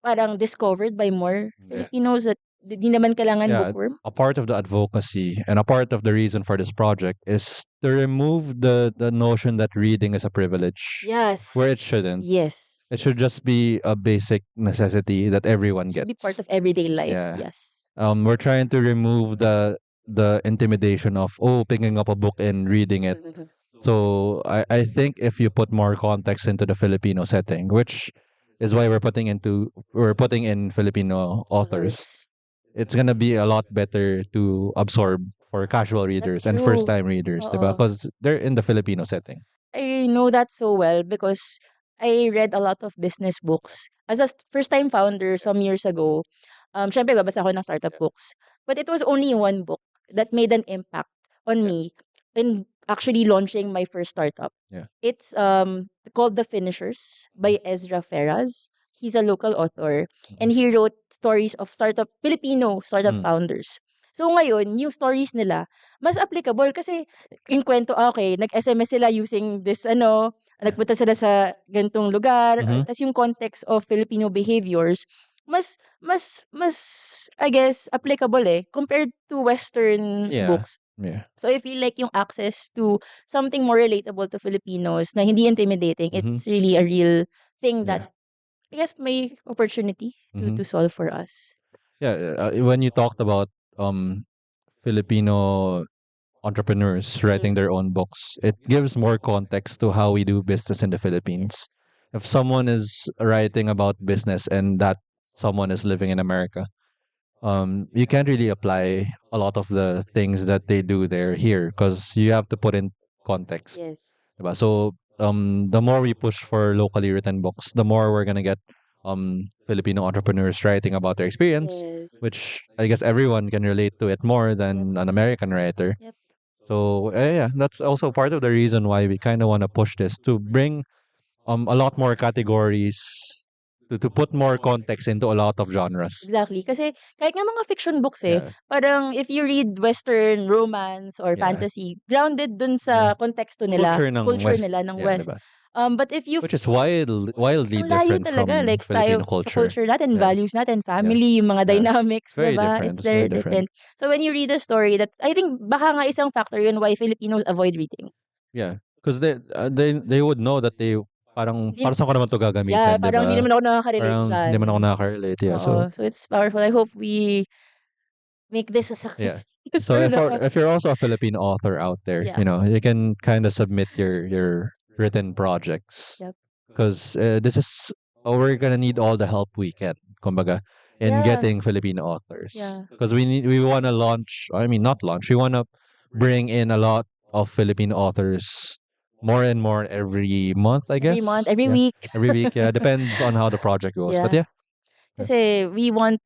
parang discovered by more Filipinos that di naman kailangan bookworm. A part of the advocacy and a part of the reason for this project is to remove the notion that reading is a privilege. Yes. Where it shouldn't. Yes. It should just be a basic necessity that everyone gets. Should be part of everyday life. Yes. We're trying to remove the intimidation of picking up a book and reading it. So I think if you put more context into the Filipino setting, which is why we're putting in Filipino authors, it's gonna be a lot better to absorb for casual readers and first time readers, diba? Because they're in the Filipino setting. I know that so well because I read a lot of business books. As a first-time founder some years ago, syempre babasa ako ng startup books. But it was only one book that made an impact on me in actually launching my first startup. It's called The Finishers by Ezra Ferraz. He's a local author and he wrote stories of Filipino startup founders. So ngayon, yung stories nila, mas applicable kasi yung kwento, nag-SMS sila using this nagpunta sila sa ganitong lugar, tas yung context of Filipino behaviors, mas I guess applicable compared to Western books. So I feel like yung access to something more relatable to Filipinos na hindi intimidating, it's really a real thing that I guess may opportunity to solve for us. When you talked about Filipino entrepreneurs writing their own books, it gives more context to how we do business in the Philippines. If someone is writing about business and that someone is living in America, you can't really apply a lot of the things that they do there here because you have to put in context. Yes. Diba? So the more we push for locally written books, the more we're gonna get Filipino entrepreneurs writing about their experience, which I guess everyone can relate to it more than an American writer. Yep. So that's also part of the reason why we kind of want to push this to bring a lot more categories to put more context into a lot of genres. Exactly. Kasi kahit nga mga fiction books parang if you read Western romance or fantasy, grounded dun sa konteksto nila, culture nila ng West. Diba? But if you which is wildly ang layo different talaga, from like Filipino tayo culture. sa culture natin, values natin, family, yung mga dynamics, Very diba? different. It's very different. So when you read a story, that's I think baka nga isang factor yun why Filipinos avoid reading. Yeah, because they would know that they parang para saan ko naman to gagamitin, yeah, parang diba? hindi naman ako nakaka-relate Parang dyan. hindi man ako nakaka-relate. Yeah, So it's powerful. I hope we make this a Yeah. success So for the if you're also a Filipino author out there, yeah. you can kind of submit your written projects Yep. because this is we're gonna need all the help we can, kumbaga, in Yeah. getting Filipino authors Yeah. because we want to launch. I mean, not launch. We want to bring in a lot of Filipino authors more and more every month. I Every month, guess. every Yeah, week. every week. Yeah, depends on how the project goes. But Yeah. yeah, yeah, Kasi we want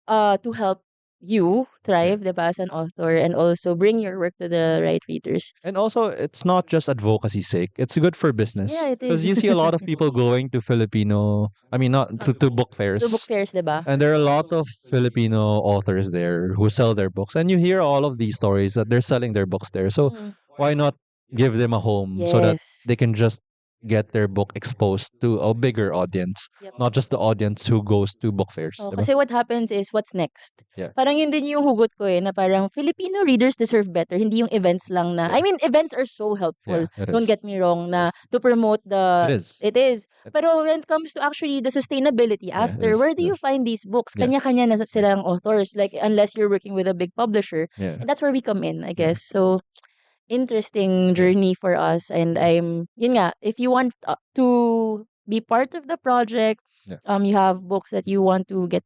to help you yeah. thrive, diba, as an author and also bring your work to the right readers. And also, it's not just advocacy's sake. It's good for Yeah, business it because is. you see a lot of people going to Filipino. I mean, not to book To book fairs, fairs, diba? and there are a lot of Filipino authors there who sell their books, and you hear all of these stories that they're selling their books there. So Mm. why not give them a home so that Yes. they can just get their book exposed to a bigger audience, Yep. not just the audience who goes to book fairs, Oh, diba? kasi what happens is, what's next? Yeah, Parang yun din yung hugot ko na parang Filipino readers deserve better, hindi yung events lang na. I yeah, mean, events are so helpful. yeah. It Don't is. get me wrong It na is. to promote It the is. it is. It- Pero when it comes to actually the sustainability Yeah, it after, is. where do It you is. find these books? Yeah, Kanya-kanya na yeah, silang authors, like unless you're working with a big publisher. yeah, And that's where we come in, I yeah, guess. So interesting yeah, journey for us, and yeah, yun nga, if you want to be part of the project, yeah, you have books that you want to get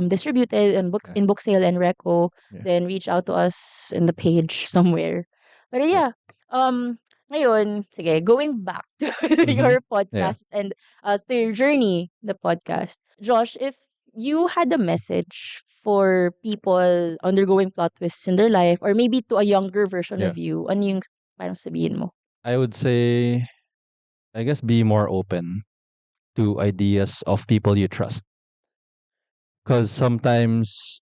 distributed in yeah, Booksale and Reco, yeah, then reach out to us in the page somewhere. But yeah. yeah, ngayon, sige, going back to Mm-hmm. your Yeah, podcast and to your journey, the podcast. Josh, if you had a message for people undergoing plot twists in their life or maybe to a younger version yeah. of you, ano yung parang sabihin mo? I would say, I guess, be more open to ideas of people you trust. Because sometimes,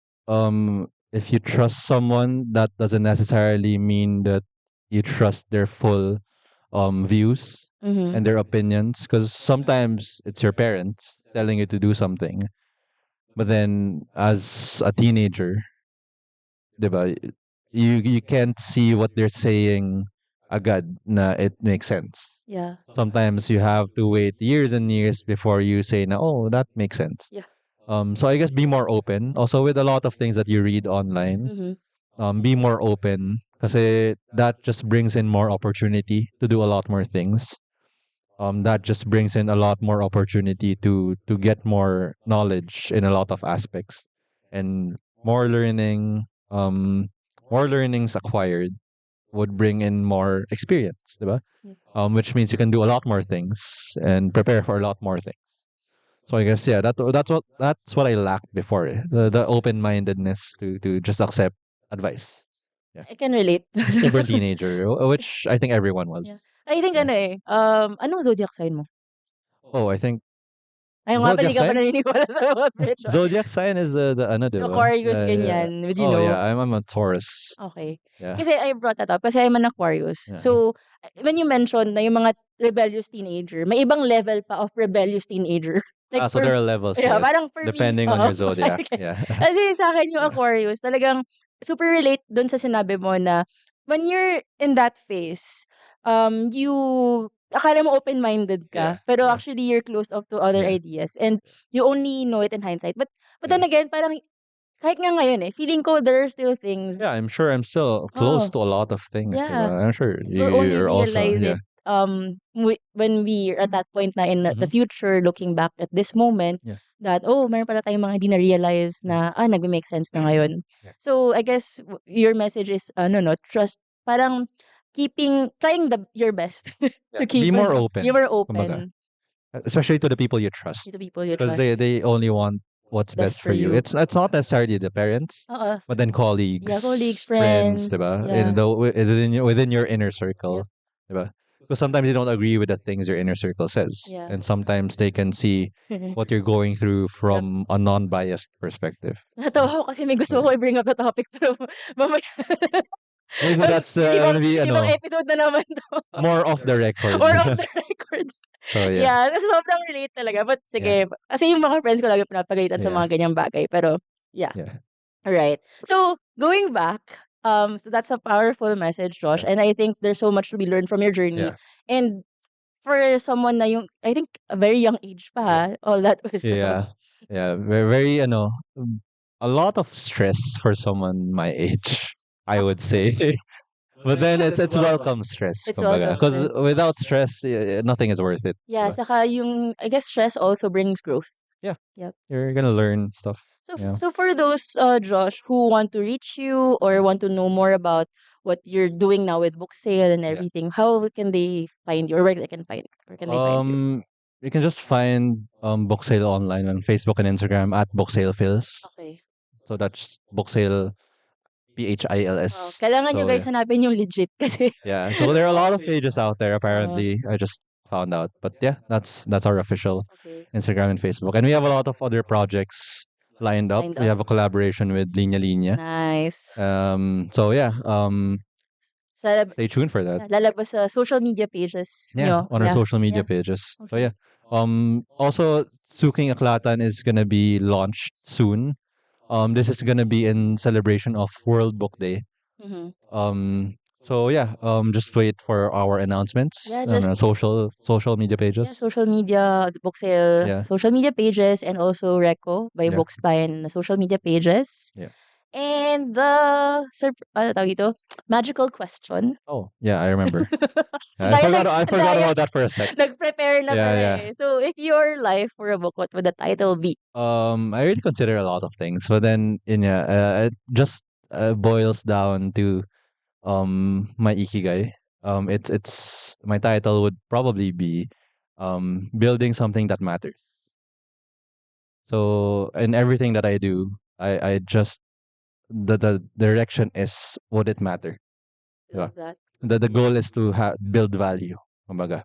if you trust someone, that doesn't necessarily mean that you trust their full views Mm-hmm. and their opinions. Because sometimes it's your parents telling you to do something, but then as a teenager, diba, you can't see what they're saying agad na it makes sense. Yeah. Sometimes you have to wait years and years before you say na, oh, that makes sense. Yeah. So I guess be more open. Also with a lot of things that you read online, Mm-hmm. be more open kasi that just brings in more opportunity to do a lot more things. That just brings in a lot more opportunity to get more knowledge in a lot of aspects and more learning. More learnings acquired would bring in more experience, diba? Yeah. Which means you can do a lot more things and prepare for a lot more things. So I guess yeah, that's what I lacked before. The open mindedness to just accept advice. Yeah, I can relate. stubborn teenager, which I think everyone was. Yeah. I think Yeah. anong zodiac sign mo? Oh, I think Ay, nga pala, zodiac hindi ka pa sign. naniniwala sa mga spiritual. Zodiac sign is the ano, Yung diba? Aquarius, ganyan. Would you Oh yeah, know? I'm a Taurus. Okay. Yeah, Kasi I brought that up kasi I'm an Aquarius. yeah. So, when you mentioned na yung mga rebellious teenager, may ibang level pa of rebellious teenager. Like So there are levels to yeah, it parang for me, depending on oo. your zodiac. Yes. Yeah, Kasi sa akin yung yeah, Aquarius, talagang super relate dun sa sinabi mo na when you're in that phase, you akala mo open-minded yeah, ka, pero yeah, actually you're closed off to other yeah, ideas and you only know it in hindsight. But yeah. then again, parang kahit nga ngayon feeling ko there are still things. Yeah, I'm sure I'm still close Oh, to a lot of things, yeah. diba? I'm sure We'll only you're also, realize yeah. it when we are at that point na in the Mm-hmm. future, looking back at this moment, Yeah, that meron pala tayong mga hindi na-realize yeah, na nagme-make sense na ngayon. yeah, So I guess your message is no, trust, parang trying your best yeah. to Be keep more open, you were kumbaga. open Especially to the people you trust, to people you because trust. they only want what's Best best for for you. you. It's not necessarily the parents, Oo. but then Yeah, colleagues, colleagues, friends, friends, diba? yeah. Within your inner Yep. circle, diba? Because sometimes you don't agree with the things your inner circle says, Yeah. and sometimes they can see what you're going through Yep. from a non-biased perspective. Natawa ako kasi may gusto ko i-bring up na topic pero mamaya Maybe that's ibang gonna be ibang episode na naman 'to. more off the record. Or off the record. So yeah, Yeah, kasi sobrang relate talaga. But yeah, sige, kasi yung mga friends ko lagi pinapagalitan sa yeah, mga ganyang bagay. Pero yeah, yeah, alright. So, going back, so that's a powerful message, Josh. yeah, And I think there's so much to be learned from your journey. yeah, And for someone na yung, I think, a very young age pa, yeah, all that wisdom. yeah, yeah. Very, very a lot of stress for someone my age, I would say. But then it's welcome stress, It's kumbaga. welcome Because stress. without stress, nothing is worth it. Yeah, Diba? saka yung, I guess stress also brings growth. Yeah. Yep. You're gonna learn stuff. So, Yeah. so for those, Josh, who want to reach you or want to know more about what you're doing now with book sale and Yeah. everything, how can they find you, or where can they find you? You can just find Booksale online on Facebook and Instagram at Booksale Phils. Okay. So that's Booksale Wow. PHILS. Kailangan nyo So guys yeah. hanapin yung legit kasi. Yeah. So there are a lot of pages out there Uh, apparently. I just found out. But yeah, that's our official okay. Instagram and Facebook. And we have a lot of other projects lined up. Lined We up. have a collaboration with Linya Linya. Nice. So yeah, Sa, stay tuned for that. lalabas sa social media pages Yeah, nyo. on our Yeah. social media Yeah. pages. So Okay. yeah. Also Suking Aklatan is gonna be launched soon. This is gonna be in celebration of World Book Day. Mhm. So yeah, just wait for our announcements Yeah, on just our social media yeah, pages. social media, book sale, Yeah, social media pages, and also Reco by yeah, Books by and social media pages. yeah. And the ano tawag dito? Magical question. Oh, yeah, I remember. Yeah, Dahil I forgot dahil about that for a sec. nag-prepare na Yeah, pala yeah. eh. So, if your life were a book, what would the title be? I really consider a lot of things, but then yeah, it just boils down to my ikigai. It's my title would probably be building something that matters. So in everything that I do, I just the direction is would it matter? Diba? Love that. The goal is to build value. Kumbaga.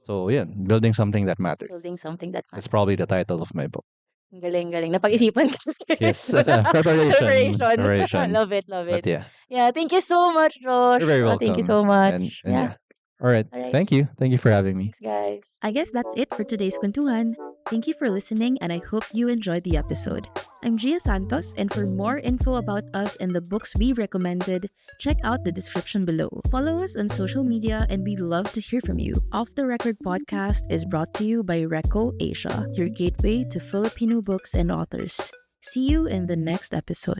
So yeah, building something that matters. Building something that That's matters. probably the title of my book. Ang galing. Yeah. Napag-isipan kasi. Yes, Preparation. preparation. Love it, love But it. yeah, Yeah, thank you so much, Josh. you're very Thank you welcome. so And much. yeah. All right. All right. Thank you. Thank you for having me. Thanks, guys. I guess that's it for today's Kwentuhan. Thank you for listening, and I hope you enjoyed the episode. I'm Gia Santos, and for more info about us and the books we recommended, check out the description below. Follow us on social media, and we'd love to hear from you. Off the Record podcast is brought to you by Reco Asia, your gateway to Filipino books and authors. See you in the next episode.